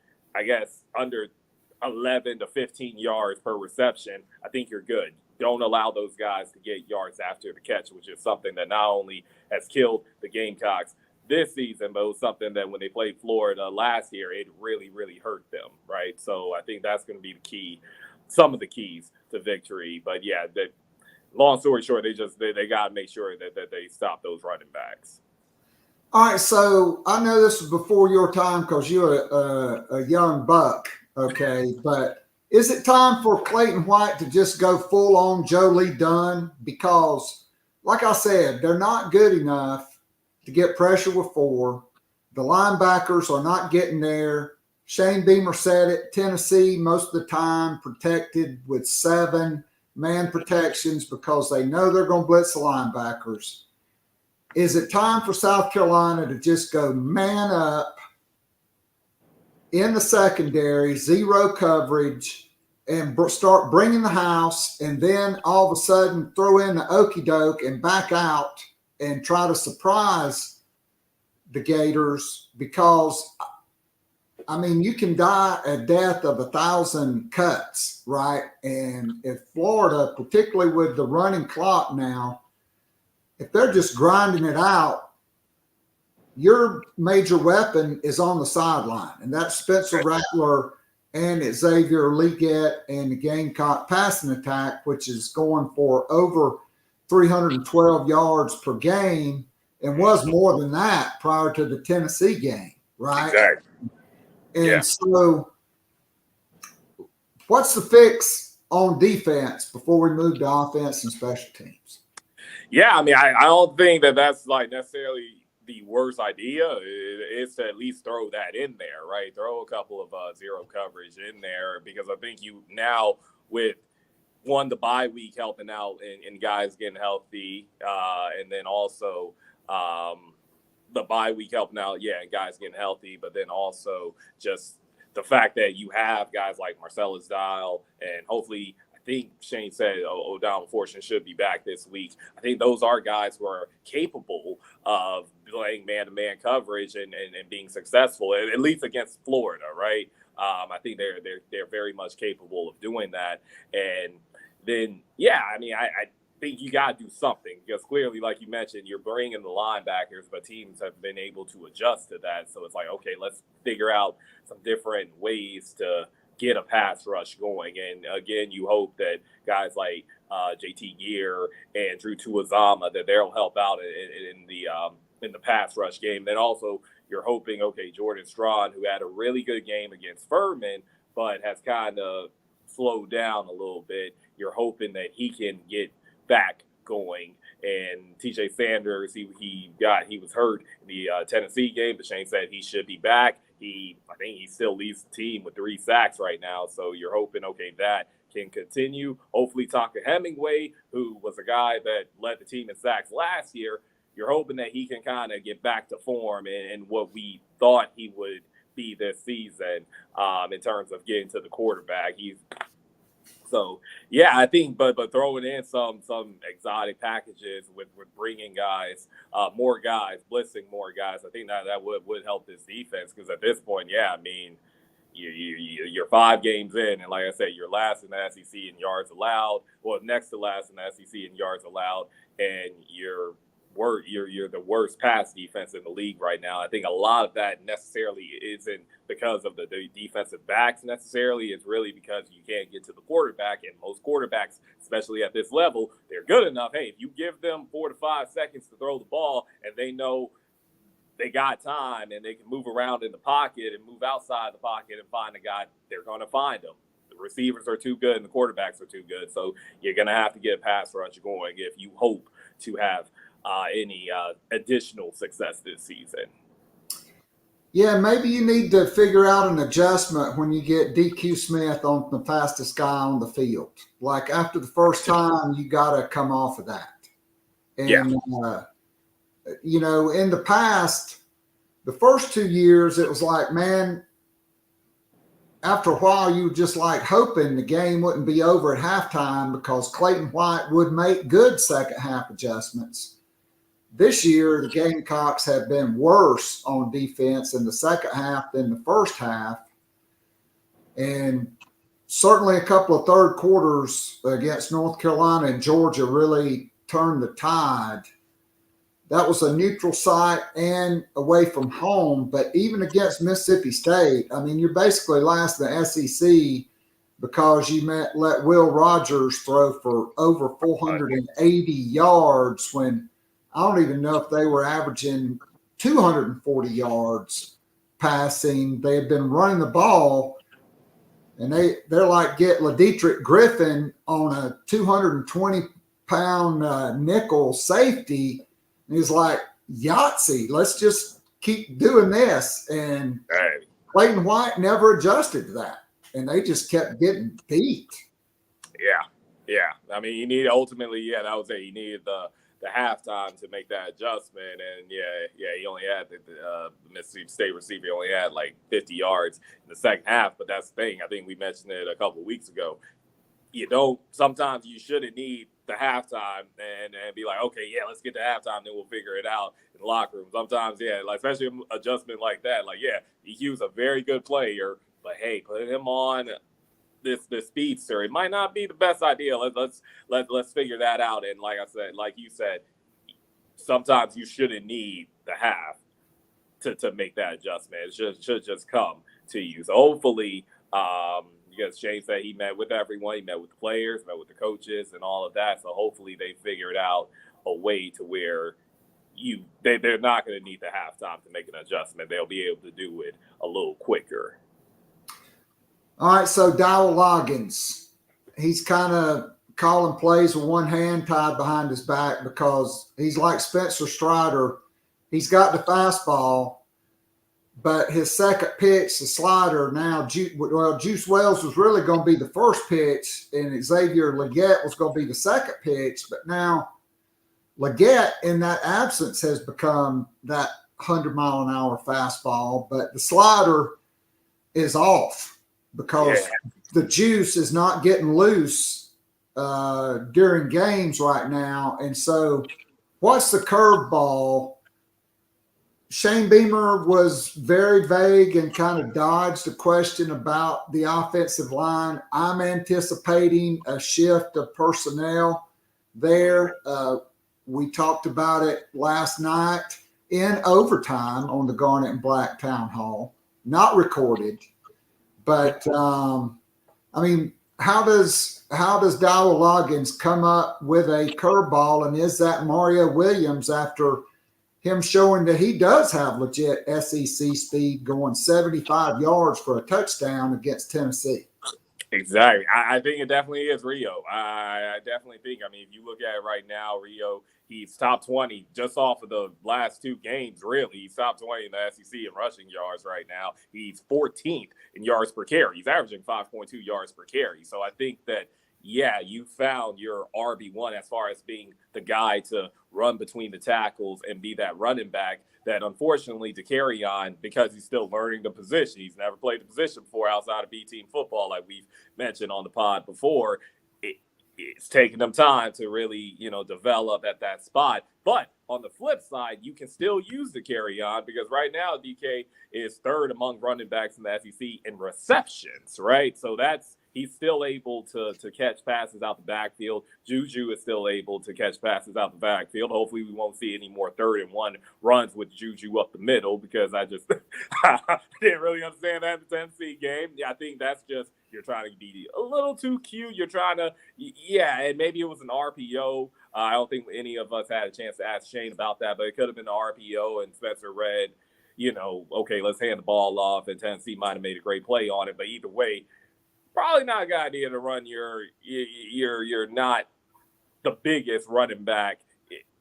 11 to 15 yards per reception, I think you're good. Don't allow those guys to get yards after the catch, which is something that not only has killed the Gamecocks this season, but it was something that when they played Florida last year, it really, really hurt them, right? So I think that's going to be the key. Some of the keys to victory. But yeah, long story short, they got to make sure that they stop those running backs. All right, so I know this was before your time because you're a young buck, okay, but is it time for Clayton White to just go full on Joe Lee Dunn? Because like I said, they're not good enough to get pressure with 4. The linebackers are not getting there. Shane Beamer said it, Tennessee most of the time protected with 7 man protections because they know they're going to blitz the linebackers. Is it time for South Carolina to just go man up in the secondary, 0 coverage, and start bringing the house, and then all of a sudden throw in the okie doke and back out and try to surprise the Gators? Because I mean, you can die a death of 1,000 cuts, right? And if Florida, particularly with the running clock now, if they're just grinding it out, your major weapon is on the sideline, and that's Spencer Rattler and Xavier Leggett and the Gamecock passing attack, which is going for over 312 yards per game and was more than that prior to the Tennessee game, right? Exactly. And so what's the fix on defense before we move to offense and special teams? Yeah, I mean, I don't think that's like necessarily the worst idea. Is to at least throw that in there, right? Throw a couple of zero coverage in there, because I think you now, with the bye week helping out and guys getting healthy, and then also the bye week helping out, and guys getting healthy, but then also just the fact that you have guys like Marcellus Dial, and hopefully, I think Shane said O'Donnell Fortune should be back this week. I think those are guys who are capable of playing man-to-man coverage and being successful, at least against Florida, right? I think they're very much capable of doing that. And then, I mean, I think you got to do something, because clearly, like you mentioned, you're bringing the linebackers, but teams have been able to adjust to that. So it's like, okay, let's figure out some different ways to get a pass rush going. And again, you hope that guys like JT Gear and Drew Tuazama, that they'll help out in the pass rush game. Then also you're hoping, okay, Jordan Strawn, who had a really good game against Furman, but has kind of slowed down a little bit, you're hoping that he can get back going. And TJ Sanders, he was hurt in the Tennessee game, but Shane said he should be back. I think he still leads the team with 3 sacks right now. So you're hoping, okay, that can continue. Hopefully Tonka Hemingway, who was a guy that led the team in sacks last year, you're hoping that he can kind of get back to form and what we thought he would be this season in terms of getting to the quarterback. I think, but throwing in some exotic packages with bringing guys, more guys, blitzing more guys, I think that would help this defense, because at this point, I mean, you're 5 games in, and like I said, you're last in the SEC in yards allowed, next to last in the SEC in yards allowed, and you're the worst pass defense in the league right now. I think a lot of that necessarily isn't because of the defensive backs necessarily. It's really because you can't get to the quarterback, and most quarterbacks, especially at this level, they're good enough. Hey, if you give them 4 to 5 seconds to throw the ball, and they know they got time and they can move around in the pocket and move outside the pocket and find a guy, they're going to find them. The receivers are too good and the quarterbacks are too good. So you're going to have to get a pass rush going if you hope to have any additional success this season. Yeah, maybe you need to figure out an adjustment when you get DQ Smith on the fastest guy on the field. Like after the first time, you got to come off of that. And, in the past, the first 2 years, it was like, man, after a while, you were just like hoping the game wouldn't be over at halftime because Clayton White would make good second half adjustments. This year, the Gamecocks have been worse on defense in the second half than the first half. And certainly a couple of third quarters against North Carolina and Georgia really turned the tide. That was a neutral site and away from home. But even against Mississippi State, I mean, you're basically last in the SEC because you let Will Rogers throw for over 480 yards when I don't even know if they were averaging 240 yards passing. They had been running the ball, and they're like get LaDietrich Griffin on a 220-pound nickel safety. And he's like, Yahtzee, let's just keep doing this. And Clayton White never adjusted to that, and they just kept getting beat. Yeah. I mean, you need ultimately, that was it. You needed the halftime to make that adjustment, and he only had the Mississippi State receiver only had like 50 yards in the second half. But that's the thing. I think we mentioned it a couple of weeks ago. sometimes you shouldn't need the halftime and be like, okay, yeah, let's get to halftime, then we'll figure it out in the locker room. Sometimes, yeah, like especially an adjustment like that, like, yeah, EQ's a very good player, but hey, put him on this speedster. It might not be the best idea. Let's figure that out. And like I said, like you said, sometimes you shouldn't need the half to make that adjustment. It should just come to you. So hopefully, because Shane said he met with everyone, he met with the players, met with the coaches, and all of that. So hopefully they figured out a way to where they're not going to need the halftime to make an adjustment. They'll be able to do it a little quicker. All right, so Dowell Loggins, he's kind of calling plays with one hand tied behind his back because he's like Spencer Strider. He's got the fastball, but his second pitch, the slider, now, Juice Wells was really going to be the first pitch, and Xavier Legette was going to be the second pitch, but now Legette, in that absence, has become that 100-mile-an-hour fastball, but the slider is off because the juice is not getting loose during games right now. And so what's the curveball? Shane Beamer was very vague and kind of dodged the question about the offensive line. I'm anticipating a shift of personnel there. We talked about it last night in overtime on the Garnet and Black Town Hall, not recorded. But I mean, how does Dowell Loggins come up with a curveball, and is that Mario Williams after him showing that he does have legit SEC speed, going 75 yards for a touchdown against Tennessee? Exactly. I think it definitely is Rio. I definitely think, I mean, if you look at it right now, Rio, he's top 20 just off of the last two games, really. He's top 20 in the SEC in rushing yards right now. He's 14th in yards per carry. He's averaging 5.2 yards per carry. So I think that, yeah, you found your RB1 as far as being the guy to run between the tackles and be that running back that, unfortunately, to carry on, because he's still learning the position. He's never played the position before outside of B-team football, like we've mentioned on the pod before. It's taking them time to really, develop at that spot. But on the flip side, you can still use the carry on, because right now DK is third among running backs in the SEC in receptions, right? So he's still able to catch passes out the backfield. Juju is still able to catch passes out the backfield. Hopefully we won't see any more 3rd-and-1 runs with Juju up the middle, because I just I didn't really understand that in the Tennessee game. Yeah, I think that's just, you're trying to be a little too cute. You're trying to, and maybe it was an RPO. I don't think any of us had a chance to ask Shane about that, but it could have been an RPO, and Spencer read, okay, let's hand the ball off, and Tennessee might have made a great play on it. But either way, probably not a good idea to run you're not the biggest running back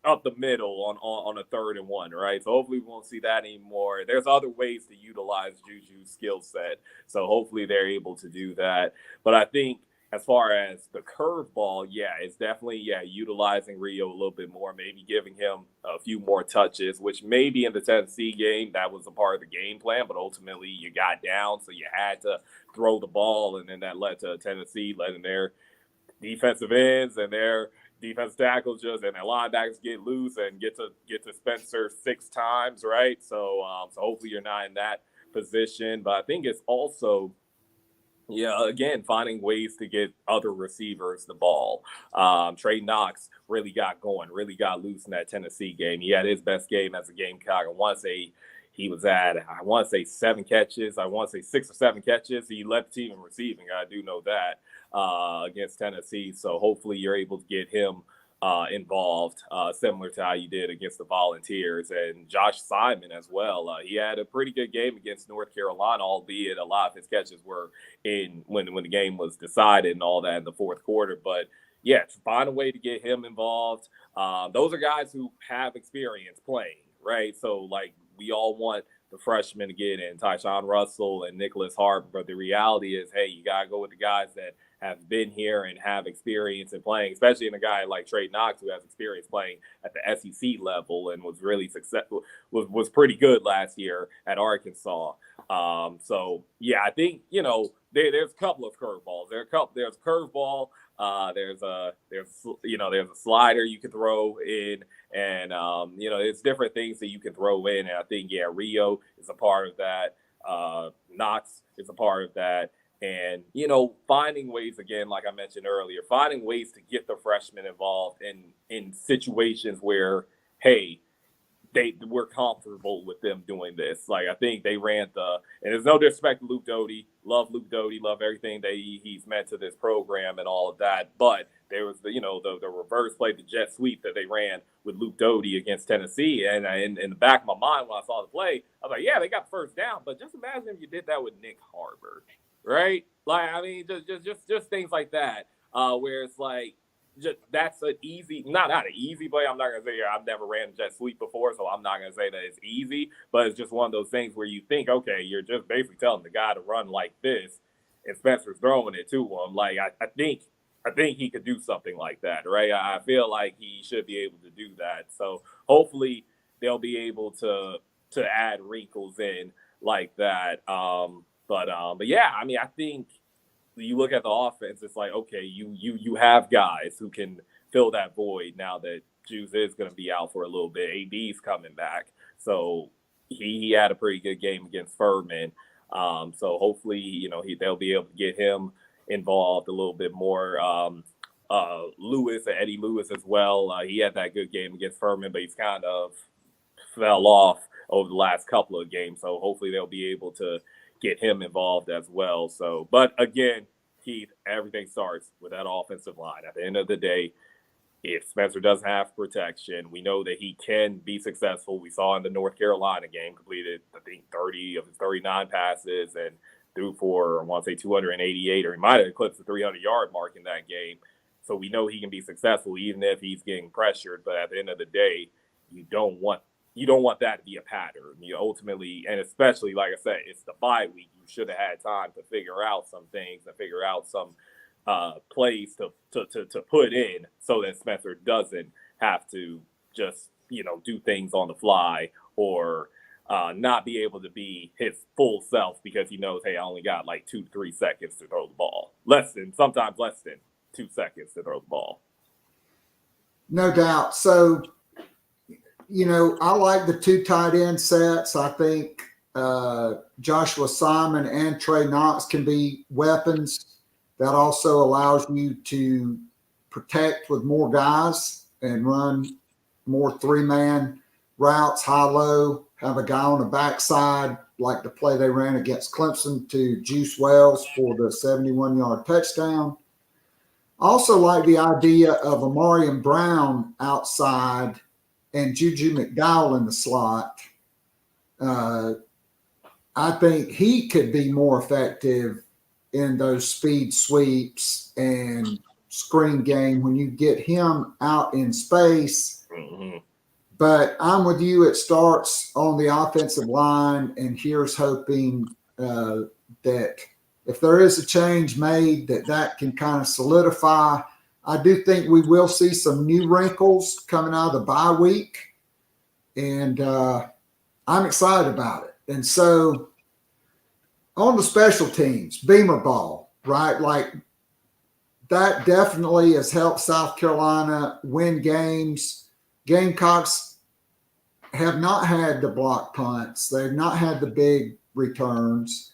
up the middle on a 3rd-and-1, right? So hopefully we won't see that anymore. There's other ways to utilize Juju's skill set, so hopefully they're able to do that. But I think as far as the curveball, it's definitely, utilizing Rio a little bit more, maybe giving him a few more touches, which maybe in the Tennessee game, that was a part of the game plan, but ultimately you got down, so you had to throw the ball, and then that led to Tennessee letting their defensive ends and their defensive tackles and their linebackers get loose and get to Spencer 6 times, right? So hopefully you're not in that position, but I think it's also, again, finding ways to get other receivers the ball. Trey Knox really got going, really got loose in that Tennessee game. He had his best game as a Gamecock. I want to say he was at, 7 catches. I want to say 6 or 7 catches. He led the team in receiving. I do know that against Tennessee. So hopefully you're able to get him involved, similar to how you did against the Volunteers. And Josh Simon as well. He had a pretty good game against North Carolina, albeit a lot of his catches were in when the game was decided and all that in the fourth quarter. But find a way to get him involved. Those are guys who have experience playing, right? So we all want the freshmen to get in, Tyshawn Russell and Nicholas Hart, but the reality is, hey, you got to go with the guys that have been here and have experience in playing, especially in a guy like Trey Knox, who has experience playing at the SEC level and was really successful, was pretty good last year at Arkansas. I think, there's a couple of curveballs. There's a curveball. There's a slider you can throw in, and there's different things that you can throw in. And I think Rio is a part of that. Knox is a part of that. And finding ways, again, like I mentioned earlier, finding ways to get the freshmen involved in situations where, hey, we're comfortable with them doing this. Like, I think they ran and there's no disrespect to Luke Doty. Love Luke Doty. Love everything that he's meant to this program and all of that. But there was the reverse play, the jet sweep that they ran with Luke Doty against Tennessee. And in the back of my mind when I saw the play, I was like, yeah, they got the first down. But just imagine if you did that with Nick Harbor, right? Like, I mean, just things like that, where it's like, that's an easy, not an easy play. I'm not going to say I've never ran a jet sweep before, so I'm not going to say that it's easy, but it's just one of those things where you think, okay, you're just basically telling the guy to run like this, and Spencer's throwing it to him. Like, I think he could do something like that, right? I feel like he should be able to do that. So hopefully they'll be able to add wrinkles in like that. But yeah, I mean, I think you look at the offense, it's like, okay, you have guys who can fill that void now that Juice is going to be out for a little bit. AD's coming back. So he had a pretty good game against Furman. So hopefully, they'll be able to get him involved a little bit more. Eddie Lewis as well. He had that good game against Furman, but he's kind of fell off over the last couple of games. So hopefully they'll be able to get him involved as well. So, but again, Keith, everything starts with that offensive line. At the end of the day, if Spencer doesn't have protection, we know that he can be successful. We saw in the North Carolina game, completed, I think, 30 of his 39 passes and threw for, I want to say, 288, or he might have eclipsed the 300-yard mark in that game. So we know he can be successful even if he's getting pressured. But at the end of the day, you don't want that to be a pattern. You ultimately, and especially, like I said, it's the bye week. You should have had time to figure out some things and figure out some plays to put in so that Spencer doesn't have to just, do things on the fly or not be able to be his full self because he knows, hey, I only got like 2-3 seconds to throw the ball. Sometimes less than 2 seconds to throw the ball. No doubt. So, I like the 2 tight end sets. I think Joshua Simon and Trey Knox can be weapons. That also allows you to protect with more guys and run more 3-man routes, high-low, have a guy on the backside, like the play they ran against Clemson to Juice Wells for the 71-yard touchdown. Also like the idea of Amarian Brown outside and Juju McDowell in the slot. I think he could be more effective in those speed sweeps and screen game when you get him out in space. Mm-hmm. But I'm with you. It starts on the offensive line, and here's hoping that if there is a change made, that can kind of solidify. I do think we will see some new wrinkles coming out of the bye week, and I'm excited about it. And so on the special teams, Beamer ball, right? Like that definitely has helped South Carolina win games. Gamecocks have not had the block punts. They've not had the big returns.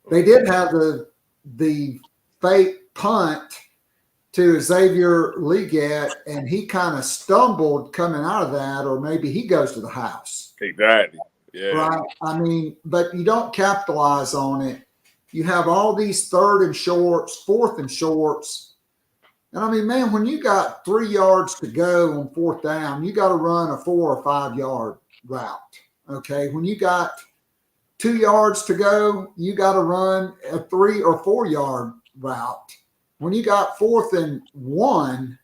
They did have the fake punt to Xavier Leggett, and he kind of stumbled coming out of that, or maybe he goes to the house. Exactly. Yeah. Right. I mean, but you don't capitalize on it. You have all these 3rd and shorts, 4th and shorts. And I mean, man, when you got 3 yards to go on 4th down, you got to run a 4 or 5 yard route. Okay. When you got 2 yards to go, you got to run a 3 or 4 yard route. When you got 4th and 1,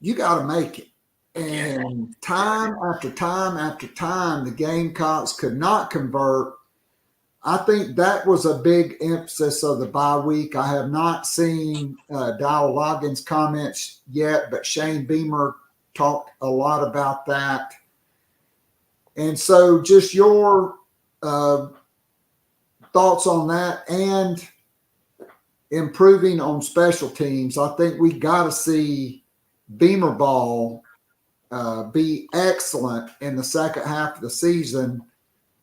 you got to make it. And time after time after time, the Gamecocks could not convert. I think that was a big emphasis of the bye week. I have not seen Dowell Loggins' comments yet, but Shane Beamer talked a lot about that. And so just your thoughts on that and improving on special teams. I think we got to see Beamer ball be excellent in the second half of the season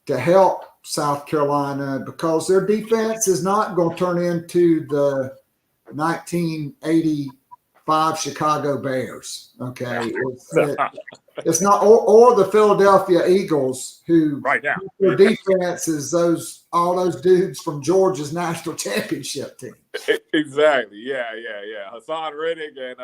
to help South Carolina, because their defense is not going to turn into the 1985 Chicago Bears. Okay. It's not, or the Philadelphia Eagles, who right now their defense is all those dudes from Georgia's national championship team. Exactly. Yeah. Hassan Reddick and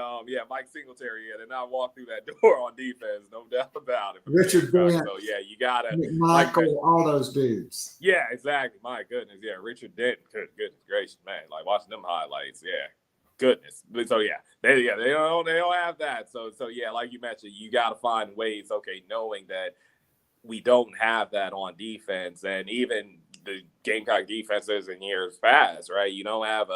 Mike Singletary. Yeah, they're not walk through that door on defense, no doubt about it. Richard Dent. So yeah, you gotta Michael, all those dudes. Yeah, exactly. My goodness. Yeah, Richard Dent. Goodness gracious, man. Like watching them highlights. Yeah. Goodness. So yeah, they don't have that. So yeah, like you mentioned, you got to find ways. Okay, knowing that we don't have that on defense, and even the Gamecock defenses in years past, right? You don't have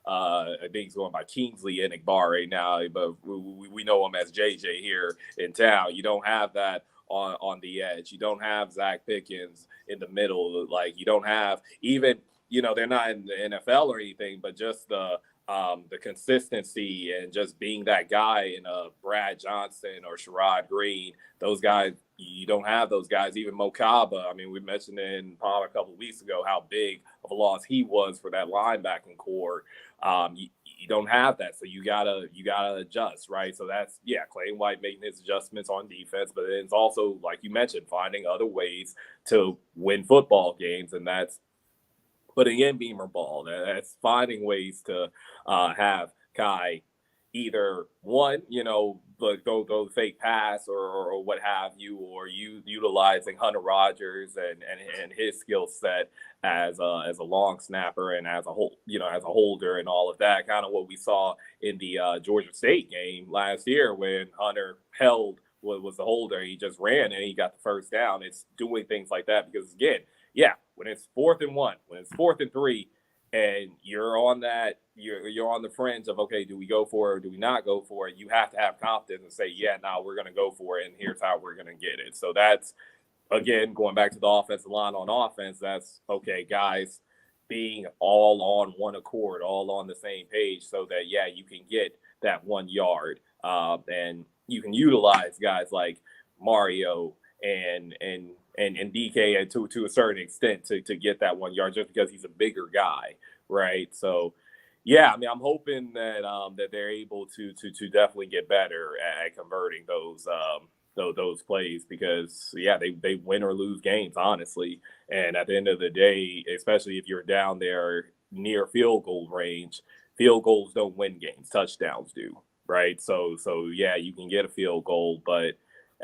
I think he's going by Kingsley Enigbar right now, but we know him as JJ here in town. You don't have that on the edge. You don't have Zach Pickens in the middle. Like you don't have even, they're not in the NFL or anything, but just the consistency and just being that guy in Brad Johnson or Sherrod Green, those guys, you don't have those guys. Even Mokaba, I mean, we mentioned in Pod a couple of weeks ago how big of a loss he was for that linebacking core. You don't have that, so you gotta adjust, right? So that's Clay White making his adjustments on defense, but it's also, like you mentioned, finding other ways to win football games, and that's putting in Beamer ball. That's finding ways to have Kai either but go fake pass or what have you, or you utilizing Hunter Rogers and his skill set as a long snapper and as a holder and all of that. Kind of what we saw in the Georgia State game last year when Hunter held was the holder. He just ran and he got the first down. It's doing things like that because again, when it's 4th and 1, when it's 4th and 3, and you're on that, you're on the fringe of, okay, do we go for it or do we not go for it? You have to have confidence and say, we're going to go for it, and here's how we're going to get it. So that's, again, going back to the offensive line on offense, that's, okay, guys, being all on one accord, all on the same page so that, you can get that 1 yard. And you can utilize guys like Mario and DK to a certain extent to get that 1 yard just because he's a bigger guy, right? So, I mean, I'm hoping that that they're able to definitely get better at converting those plays because they win or lose games, honestly. And at the end of the day, especially if you're down there near field goal range, field goals don't win games, touchdowns do, right? So you can get a field goal, but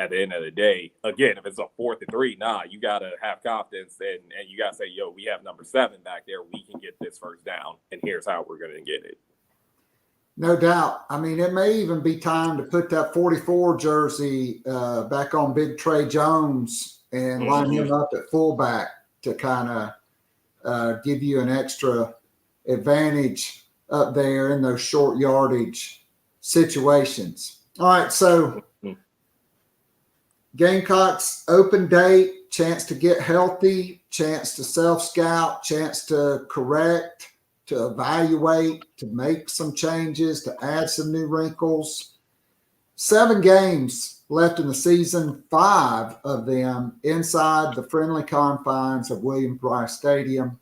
at the end of the day, again, if it's a 4th and 3, you got to have confidence and you got to say, we have number 7 back there. We can get this first down, and here's how we're going to get it. No doubt. I mean, it may even be time to put that 44 jersey back on Big Trey Jones and line him up at fullback to kind of give you an extra advantage up there in those short yardage situations. All right, so Gamecocks open date, chance to get healthy, chance to self-scout, chance to correct, to evaluate, to make some changes, to add some new wrinkles. 7 games left in the season, 5 of them inside the friendly confines of Williams-Brice Stadium.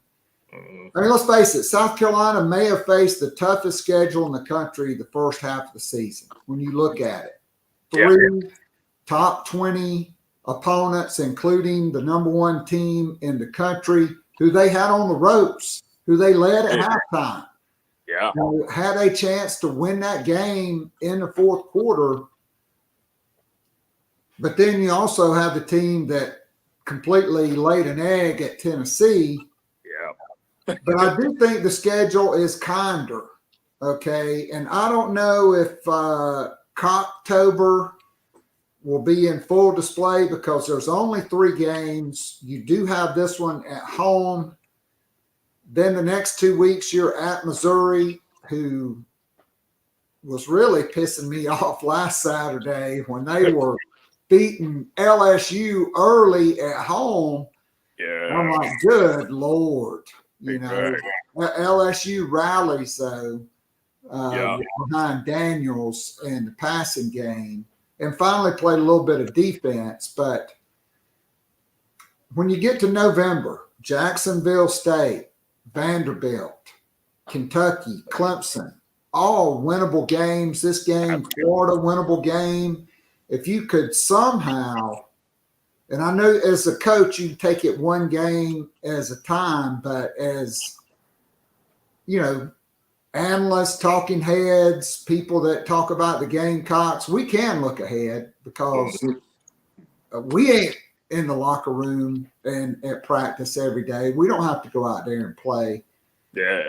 I mean, let's face it, South Carolina may have faced the toughest schedule in the country the first half of the season when you look at it. 3 top 20 opponents, including the number 1 team in the country, who they had on the ropes, who they led at halftime. Had a chance to win that game in the 4th quarter. But then you also have the team that completely laid an egg at Tennessee. But I do think the schedule is kinder, okay? And I don't know if Cocktober will be in full display because there's only 3 games. You do have this one at home. Then the next 2 weeks you're at Missouri, who was really pissing me off last Saturday when they were beating LSU early at home. I'm like, good Lord. You know, LSU rallies though behind Daniels in the passing game, and finally played a little bit of defense. But when you get to November, Jacksonville State, Vanderbilt, Kentucky, Clemson, all winnable games. This game, Florida, winnable game. If you could somehow, and I know as a coach, you take it one game as a time, but as, you know, analysts, talking heads, people that talk about the Gamecocks, we can look ahead because we ain't in the locker room and at practice every day. We don't have to go out there and play. Yeah.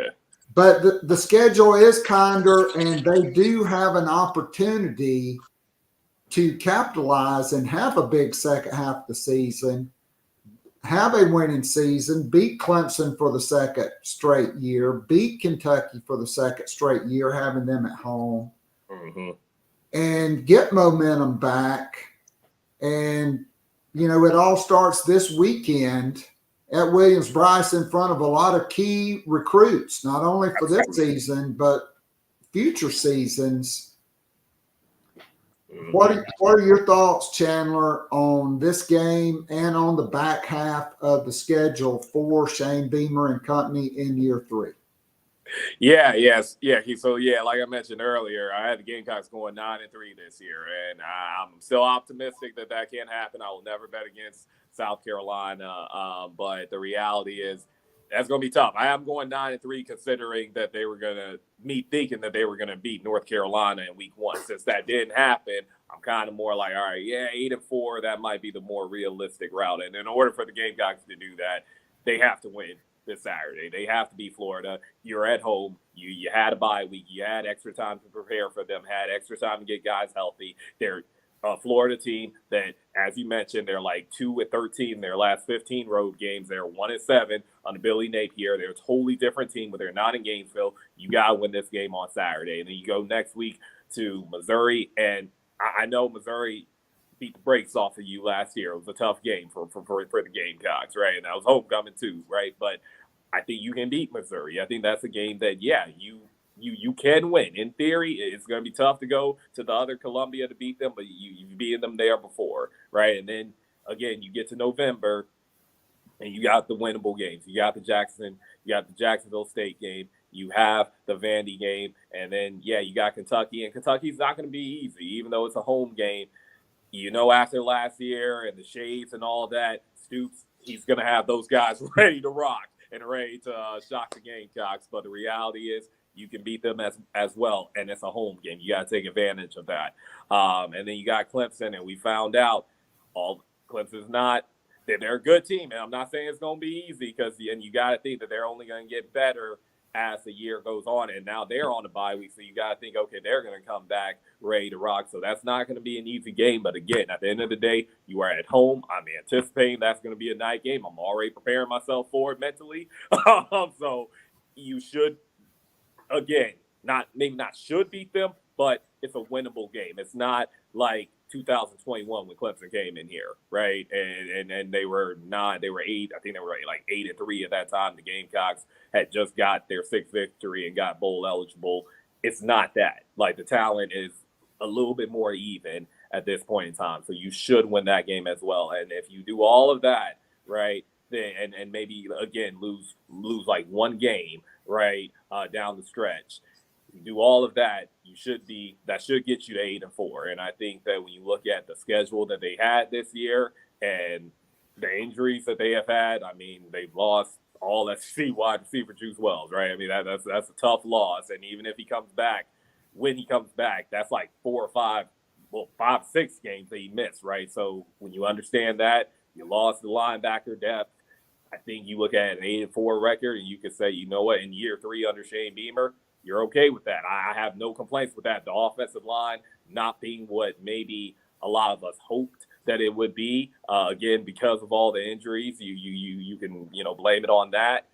But the schedule is kinder, and they do have an opportunity to capitalize and have a big second half of the season, have a winning season, beat Clemson for the second straight year, beat Kentucky for the second straight year, having them at home, and get momentum back. And, you know, it all starts this weekend at Williams-Brice in front of a lot of key recruits, not only for this season, but future seasons. What are your thoughts, Chandler, on this game and on the back half of the schedule for Shane Beamer and company in year 3? So like I mentioned earlier, I had the Gamecocks going 9-3 this year, and I'm still optimistic that can happen. I will never bet against South Carolina, but the reality is that's going to be tough. I am going 9-3, considering that they were going to thinking that they were going to beat North Carolina in week 1. Since that didn't happen, I'm kind of more like, all right, 8-4, that might be the more realistic route. And in order for the Gamecocks to do that, they have to win this Saturday. They have to beat Florida. You're at home. You had a bye week. You had extra time to prepare for them, had extra time to get guys healthy. They're a Florida team that, as you mentioned, they're like 2-13 in their last 15 road games. They're 1-7 under Billy Napier. They're a totally different team, but they're not in Gainesville. You got to win this game on Saturday. And then you go next week to Missouri. And I know Missouri beat the brakes off of you last year. It was a tough game for the Gamecocks, right? And that was homecoming too, right? But I think you can beat Missouri. I think that's a game that, you can win. In theory, it's going to be tough to go to the other Columbia to beat them, but you've beaten them there before, right? And then, again, you get to November, and you got the winnable games. You got the Jacksonville State game. You have the Vandy game. And then, you got Kentucky. And Kentucky's not going to be easy, even though it's a home game. You know, after last year and the shades and all that, Stoops, he's going to have those guys ready to rock and ready to shock the Gamecocks. But the reality is, you can beat them as well, and it's a home game. You got to take advantage of that. And then you got Clemson, and we found out Clemson's not – they're a good team, and I'm not saying it's going to be easy and you got to think that they're only going to get better as the year goes on, and now they're on the bye week, so you got to think, okay, they're going to come back ready to rock. So that's not going to be an easy game, but again, at the end of the day, you are at home. I'm anticipating that's going to be a night game. I'm already preparing myself for it mentally. So you should – again, maybe not should beat them, but it's a winnable game. It's not like 2021 when Clemson came in here, right? And they were 8. I think they were like 8-3 at that time. The Gamecocks had just got their 6th victory and got bowl eligible. It's not that. Like, the talent is a little bit more even at this point in time. So you should win that game as well. And if you do all of that, right, then and maybe again lose like one game, right, down the stretch. If you do all of that, that should get you to 8-4. And I think that when you look at the schedule that they had this year and the injuries that they have had, I mean, they've lost all SEC wide receiver Juice Wells, right? I mean, that's a tough loss. And even if he comes back, when he comes back, that's like 5-6 games that he missed, right? So when you understand that, you lost the linebacker depth. I think you look at an 8-4 record and you can say, you know what, in year 3 under Shane Beamer, you're okay with that. I have no complaints with that. The offensive line not being what maybe a lot of us hoped that it would be, again, because of all the injuries, you can, blame it on that.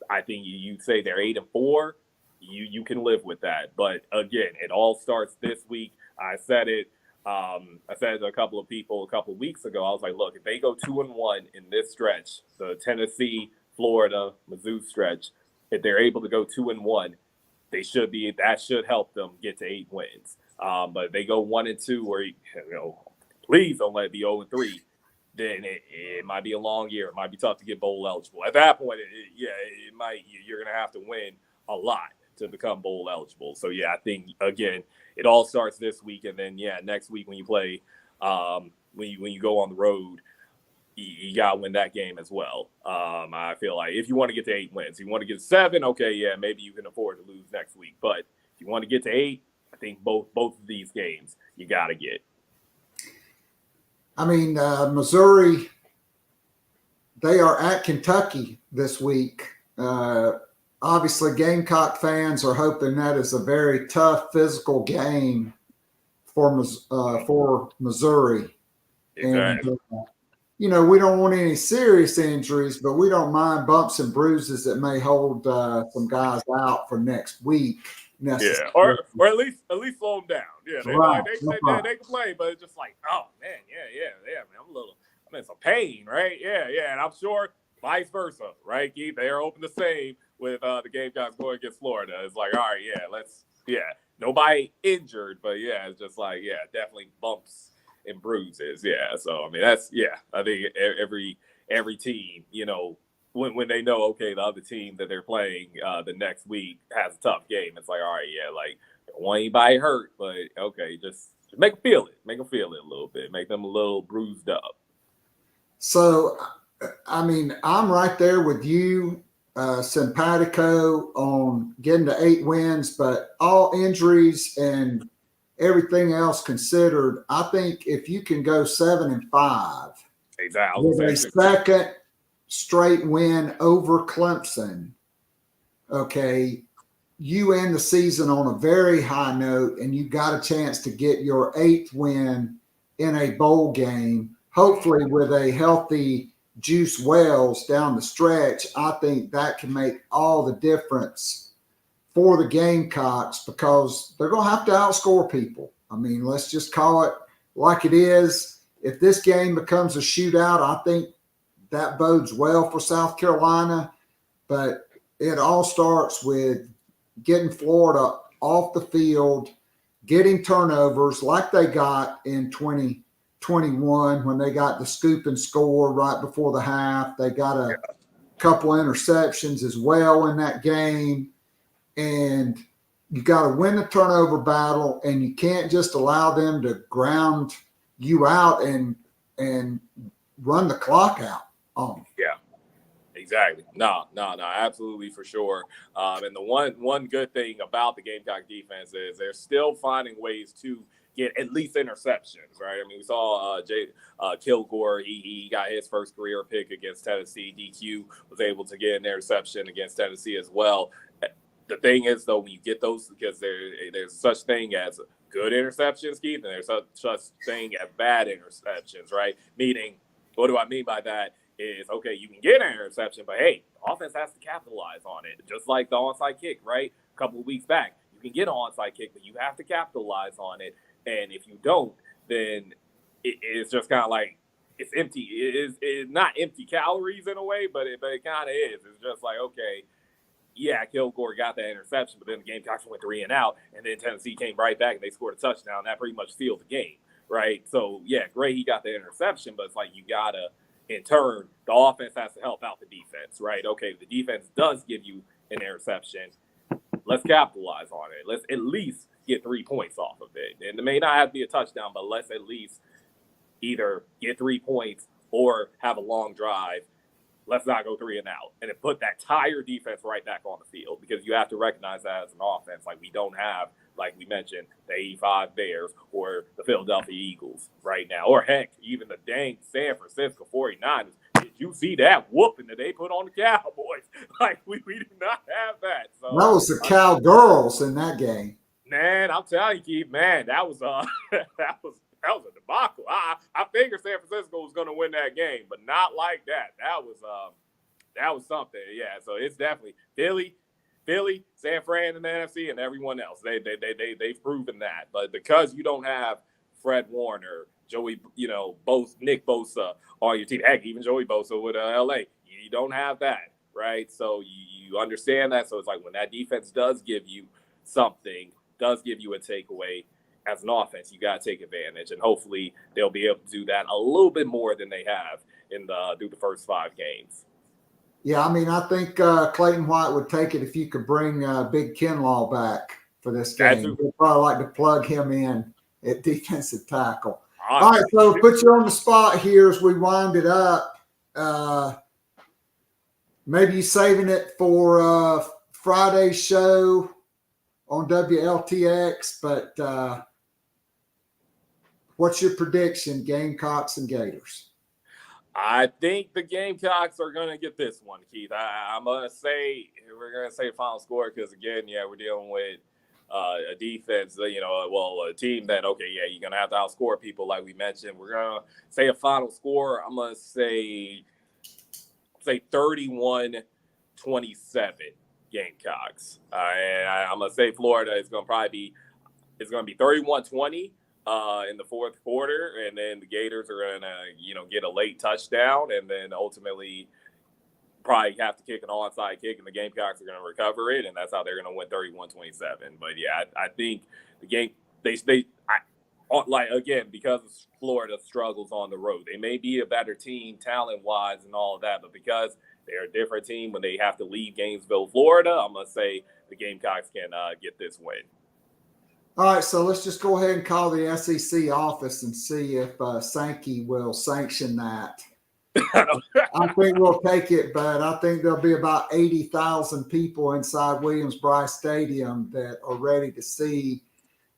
I think you say they're 8-4, you can live with that. But again, it all starts this week. I said it to a couple of people a couple of weeks ago. I was like, look, if they go 2-1 in this stretch, the Tennessee, Florida, Mizzou stretch, if they're able to go 2-1, that should help them get to 8 wins. But if they go 1-2, or please don't let it be 0-3, then it might be a long year. It might be tough to get bowl eligible. At that point, it might. You're going to have to win a lot to become bowl eligible. So I think again, it all starts this week, and then next week when you play, when you go on the road, you got to win that game as well. I feel like if you want to get to 8 wins, you want to get to 7, okay, maybe you can afford to lose next week. But if you want to get to 8, I think both of these games you got to get. I mean, Missouri, they are at Kentucky this week. Obviously, Gamecock fans are hoping that is a very tough physical game for Missouri. Exactly. And, we don't want any serious injuries, but we don't mind bumps and bruises that may hold some guys out for next week. Yeah, or at least slow them down. Yeah, they can play, but it's just like, oh man, man, I'm in some pain, right? Yeah, and I'm sure vice versa, right, Keith? They are open the same with the Gamecocks going against Florida. It's like, all right, nobody injured, but it's just like, definitely bumps and bruises. Yeah, so I mean that's I think every team, when they know, okay, the other team that they're playing the next week has a tough game, it's like, all right, like, don't want anybody hurt, but okay, just make them feel it. Make them feel it a little bit. Make them a little bruised up. So, I mean, I'm right there with you, simpatico on getting to 8 wins, but all injuries and everything else considered, I think if you can go 7-5 exactly with a second straight win over Clemson, okay, you end the season on a very high note, and you got a chance to get your 8th win in a bowl game, hopefully with a healthy Juice Wells down the stretch. I think that can make all the difference for the Gamecocks because they're going to have to outscore people. I mean, let's just call it like it is. If this game becomes a shootout, I think that bodes well for South Carolina, but it all starts with getting Florida off the field, getting turnovers like they got in 2021 when they got the scoop and score right before the half. They got a couple interceptions as well in that game. And you got to win the turnover battle, and you can't just allow them to ground you out and run the clock out. Yeah, exactly. No, absolutely for sure. And the one good thing about the Gamecock defense is they're still finding ways to get at least interceptions, right? I mean, we saw Kilgore. He got his first career pick against Tennessee. DQ was able to get an interception against Tennessee as well. The thing is, though, when you get those, because there's such thing as good interceptions, Keith, and there's such thing as bad interceptions, right? Meaning, what do I mean by that? Is, okay, you can get an interception, but hey, the offense has to capitalize on it. Just like the onside kick, right? A couple of weeks back, you can get an onside kick, but you have to capitalize on it. And if you don't, then it's just kind of like, it's empty. It's not empty calories in a way, but it kind of is. It's just like, okay, Kilgore got that interception, but then the Gamecocks went 3 and out, and then Tennessee came right back and they scored a touchdown. That pretty much sealed the game, right? So, great, he got the interception, but it's like you got to, in turn, the offense has to help out the defense, right? Okay, the defense does give you an interception. Let's capitalize on it. Let's at least get 3 points off of it. And it may not have to be a touchdown, but let's at least either get 3 points or have a long drive. Let's not go 3 and out. And then put that entire defense right back on the field, because you have to recognize that as an offense. Like, we don't have, like we mentioned, the 85 Bears or the Philadelphia Eagles right now. Or, heck, even the dang San Francisco 49ers. Did you see that whooping that they put on the Cowboys? Like, we do not have that. So that was the Cowgirls in that game. Man, I'm telling you, Keith, man, that was that was a debacle. I figured San Francisco was going to win that game, but not like that. That was something. Yeah, so it's definitely Philly, San Fran in the NFC, and everyone else. They've proven that. But because you don't have Fred Warner, Joey, Nick Bosa on your team, heck, even Joey Bosa with LA, you don't have that. right? So you understand that. So it's like when that defense does give you something, does give you a takeaway, as an offense, you got to take advantage, and hopefully they'll be able to do that a little bit more than they have through the first 5 games. Yeah, I mean, I think Clayton White would take it if you could bring Big Kinlaw back for this game. We'd probably like to plug him in at defensive tackle. All right, so put you on the spot here as we wind it up. Maybe you saving it for Friday's show on WLTX, but what's your prediction, Gamecocks and Gators? I think the Gamecocks are going to get this one, Keith. I'm going to say we're going to say final score because, again, we're dealing with a defense, a team that, you're going to have to outscore people like we mentioned. We're going to say a final score. I'm going to say 31-27 Gamecocks. And I'm going to say Florida is going to be 31-20. In the fourth quarter, and then the Gators are going to, get a late touchdown, and then ultimately probably have to kick an onside kick, and the Gamecocks are going to recover it, and that's how they're going to win 31-27. But I think the game because Florida struggles on the road, they may be a better team talent-wise and all of that, but because they're a different team when they have to leave Gainesville, Florida, I'm going to say the Gamecocks can get this win. All right, so let's just go ahead and call the SEC office and see if Sankey will sanction that. I think we'll take it, but I think there'll be about 80,000 people inside Williams-Brice Stadium that are ready to see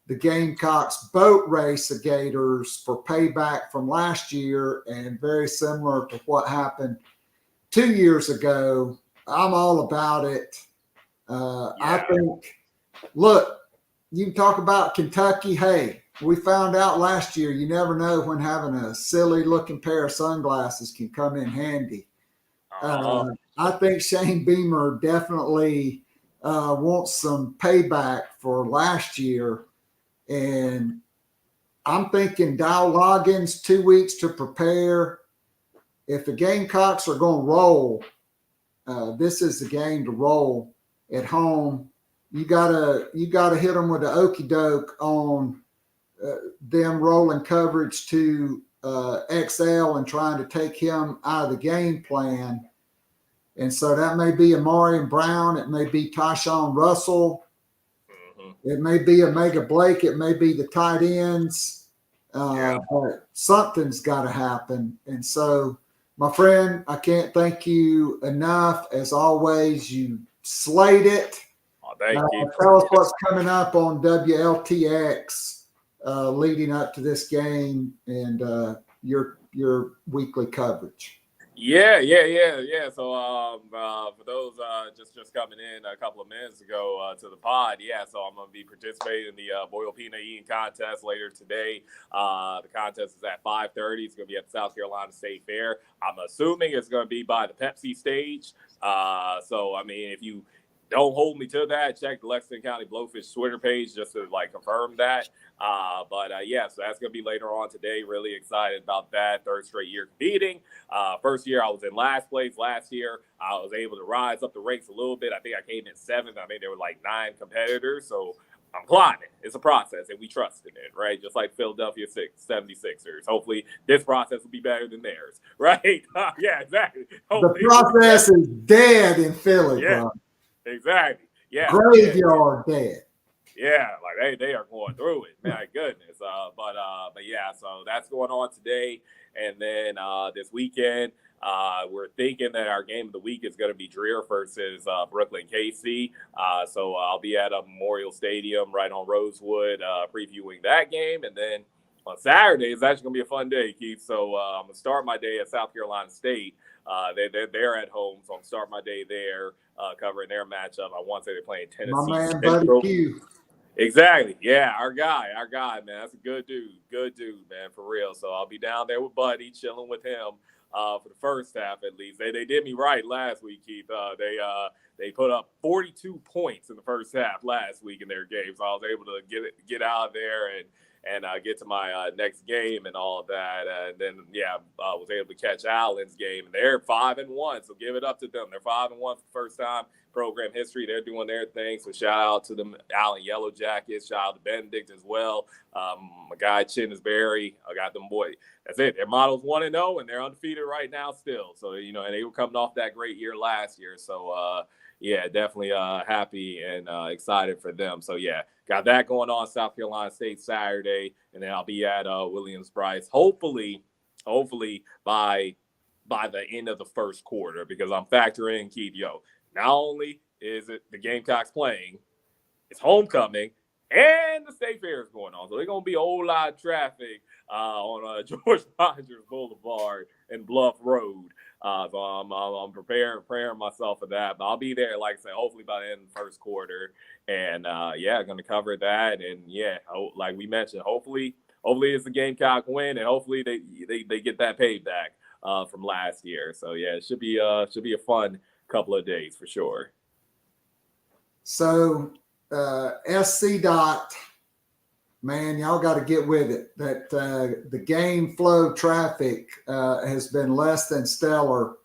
the Gamecocks boat race the Gators for payback from last year, and very similar to what happened 2 years ago. I'm all about it. I think, look, you can talk about Kentucky. Hey, we found out last year you never know when having a silly-looking pair of sunglasses can come in handy. I think Shane Beamer definitely wants some payback for last year. And I'm thinking Dow Loggins, 2 weeks to prepare. If the Gamecocks are going to roll, this is the game to roll at home. You gotta hit them with the okie doke on them rolling coverage to XL and trying to take him out of the game plan. And so that may be Amari Brown. It may be Tyshawn Russell. It may be Omega Blake. It may be the tight ends. But something's got to happen. And so, my friend, I can't thank you enough. As always, you slayed it. Thank you. Tell us what's coming up on WLTX leading up to this game and your weekly coverage. Yeah. So for those just coming in a couple of minutes ago to the pod, so I'm going to be participating in the boil peanut eating contest later today. The contest is at 5:30. It's going to be at the South Carolina State Fair. I'm assuming it's going to be by the Pepsi stage. So, I mean, if you don't hold me to that, check the Lexington County Blowfish Twitter page just to confirm that. So that's going to be later on today. Really excited about that. Third straight year competing. First year I was in last place. Last year I was able to rise up the ranks a little bit. I think I came in 7th. I think there were 9 competitors. So I'm climbing. It's a process, and we trust in it, right? Just like Philadelphia 76ers. Hopefully this process will be better than theirs, right? Yeah, exactly. Hopefully the process is dead in Philly, bro. Exactly. Yeah. Graveyard dead. Yeah, they are going through it. My goodness. So that's going on today. And then this weekend, we're thinking that our game of the week is going to be Dreer versus Brooklyn KC. So I'll be at a Memorial Stadium right on Rosewood previewing that game. And then on Saturday, it's actually going to be a fun day, Keith. So I'm going to start my day at South Carolina State. They're at home, so I'm starting my day there, covering their matchup. I want to say they're playing Tennessee. My man, Central. Buddy Q. Exactly. Yeah, our guy, man. That's a good dude, man, for real. So I'll be down there with Buddy, chilling with him for the first half at least. They did me right last week, Keith. They put up 42 points in the first half last week in their game, so I was able to get out of there and get to my next game and all of that. And then, was able to catch Allen's game. And they're 5-1, so give it up to them. They're 5-1 for the first time program history. They're doing their thing, so shout out to them, Allen Yellow Jackets. Shout out to Benedict as well. My guy Chinnisberry. I got them boys. That's it. Their model's 1-0, and they're undefeated right now still. So, and they were coming off that great year last year. So, definitely happy and excited for them. So, got that going on South Carolina State Saturday, and then I'll be at Williams-Brice, hopefully by the end of the first quarter, because I'm factoring, Keith, not only is it the Gamecocks playing, it's homecoming, and the State Fair is going on. So there's going to be a whole lot of traffic on George Rogers Boulevard and Bluff Road. So I'm preparing myself for that. But I'll be there, like I said, hopefully by the end of the first quarter. And, going to cover that. And, like we mentioned, hopefully it's a Gamecock win, and hopefully they get that payback from last year. So, it should be a fun couple of days for sure. So SC Dot, man, y'all got to get with it. That the game flow traffic has been less than stellar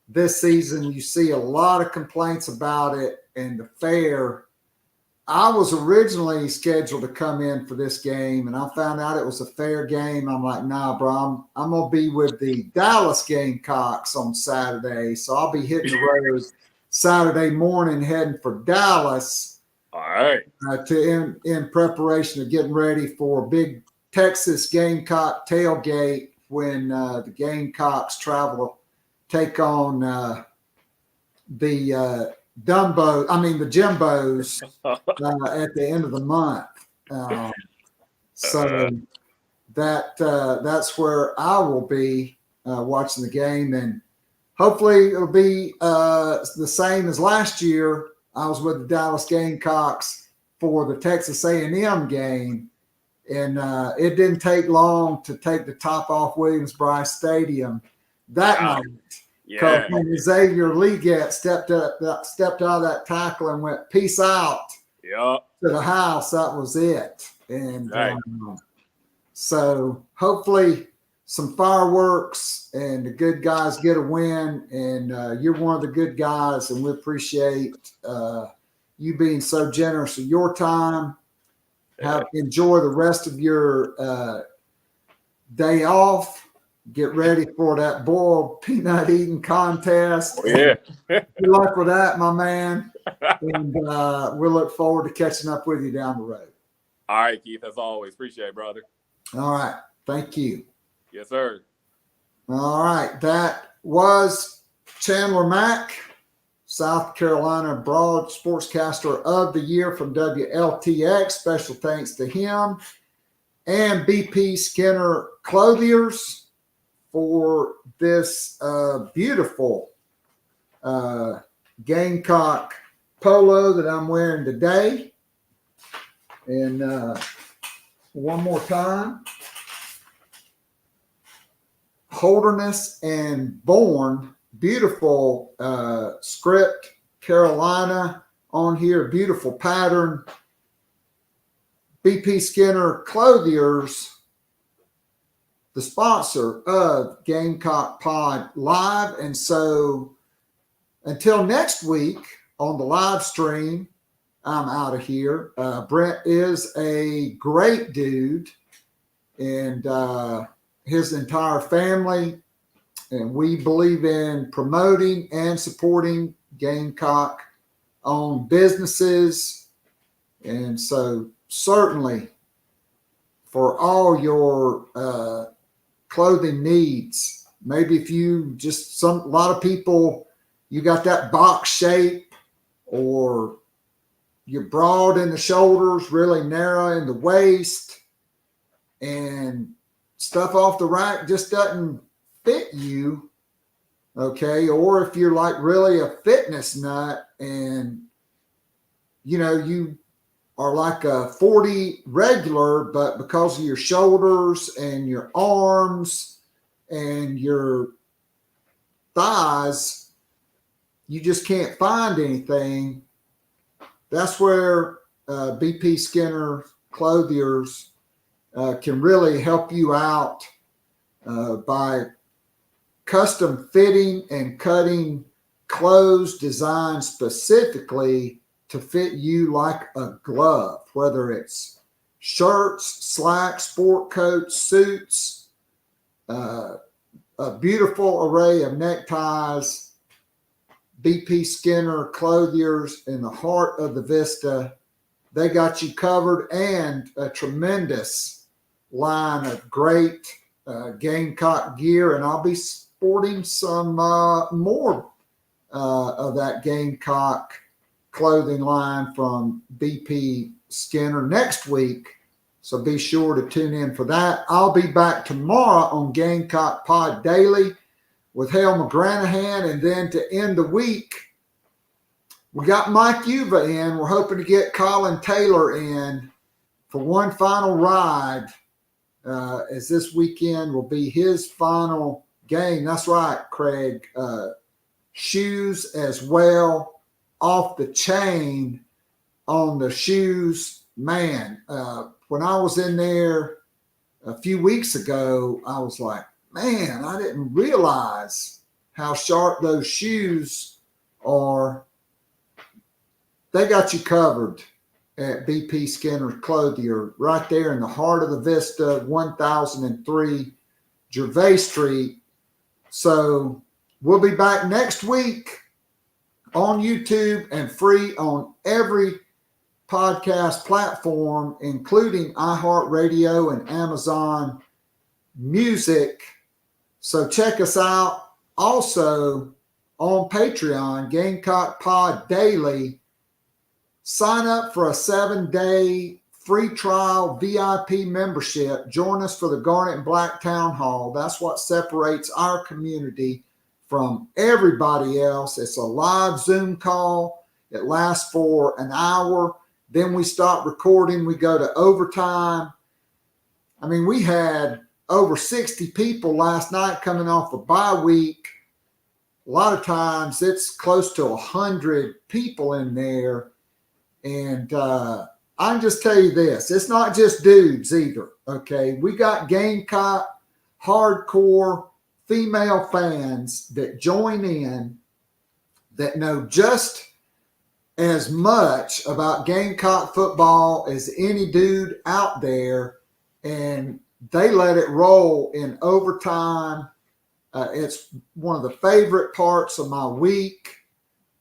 this season. You see a lot of complaints about it, and the fair. I was originally scheduled to come in for this game, and I found out it was a fair game. I'm like, nah, bro, I'm going to be with the Dallas Gamecocks on Saturday. So I'll be hitting the road Saturday morning heading for Dallas. All right. In preparation of getting ready for a big Texas Gamecock tailgate when the Gamecocks travel to take on the Jimbos at the end of the month. So that's where I will be watching the game, and hopefully it'll be the same as last year. I was with the Dallas Gamecocks for the Texas A&M game, and it didn't take long to take the top off Williams-Brice Stadium that night. Because when Xavier Leggett stepped out of that tackle and went, peace out to the house, that was it. And so hopefully some fireworks and the good guys get a win. And you're one of the good guys, and we appreciate you being so generous of your time. Enjoy the rest of your day off. Get ready for that boiled peanut eating contest. Oh, yeah. Good luck with that, my man. And we'll look forward to catching up with you down the road. All right, Keith, as always. Appreciate it, brother. All right. Thank you. Yes, sir. All right. That was Chandler Mac, South Carolina Broad Sportscaster of the Year from WLTX. Special thanks to him and BP Skinner Clothiers for this beautiful Gamecock polo that I'm wearing today. And one more time, Holderness and Bourne, beautiful script, Carolina on here, beautiful pattern. BP Skinner Clothiers, the sponsor of GamecockPod Live. And so until next week on the live stream, I'm out of here. Brent is a great dude, and his entire family. And we believe in promoting and supporting Gamecock-owned businesses. And so certainly for all your clothing needs, maybe if you a lot of people, you got that box shape, or you're broad in the shoulders, really narrow in the waist, and stuff off the rack just doesn't fit you. Okay. Or if you're like really a fitness nut and you are like a 40 regular, but because of your shoulders and your arms and your thighs, you just can't find anything. That's where BP Skinner Clothiers can really help you out by custom fitting and cutting clothes designed specifically to fit you like a glove, whether it's shirts, slacks, sport coats, suits, a beautiful array of neckties. BP Skinner Clothiers in the heart of the Vista. They got you covered, and a tremendous line of great Gamecock gear. And I'll be sporting some more of that Gamecock clothing line from BP Skinner next week. So be sure to tune in for that. I'll be back tomorrow on Gamecock Pod Daily with Hale McGranahan. And then to end the week, we got Mike Uva in. We're hoping to get Colin Taylor in for one final ride, as this weekend will be his final game. That's right, Craig. Shoes as well, off the chain on the shoes. Man, when I was in there a few weeks ago, I was like, man, I didn't realize how sharp those shoes are. They got you covered at BP Skinner Clothier right there in the heart of the Vista, 1003 Gervais Street. So we'll be back next week on YouTube and free on every podcast platform, including iHeartRadio and Amazon Music. So check us out. Also on Patreon, Gamecock Pod Daily. Sign up for a 7-day free trial VIP membership. Join us for the Garnet and Black Town Hall. That's what separates our community from everybody else. It's a live Zoom call. It lasts for an hour. Then we stop recording. We go to overtime. I mean, we had over 60 people last night coming off a bye week. A lot of times it's close to 100 people in there. And I can just tell you this, it's not just dudes either, okay? We got Gamecock hardcore female fans that join in that know just as much about Gamecock football as any dude out there, and they let it roll in overtime. It's one of the favorite parts of my week.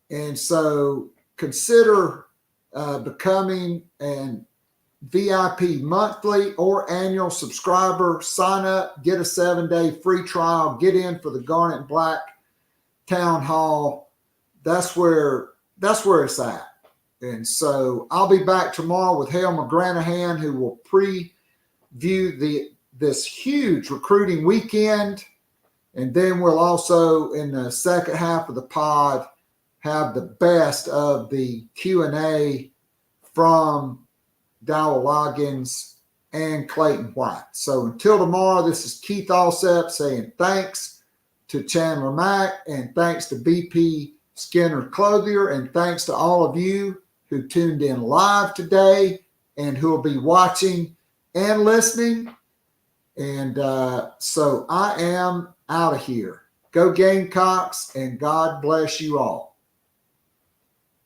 And so consider becoming an VIP monthly or annual subscriber. Sign up, get a 7-day free trial, get in for the Garnet and Black Town Hall. That's where it's at. And so I'll be back tomorrow with Hale McGranahan, who will preview this huge recruiting weekend. And then we'll also, in the second half of the pod, have the best of the Q&A from Dowell Loggins and Clayton White. So until tomorrow, this is Keith Alsep saying thanks to Chandler Mac, and thanks to BP Skinner Clothier, and thanks to all of you who tuned in live today and who will be watching and listening. And so I am out of here. Go Gamecocks, and God bless you all.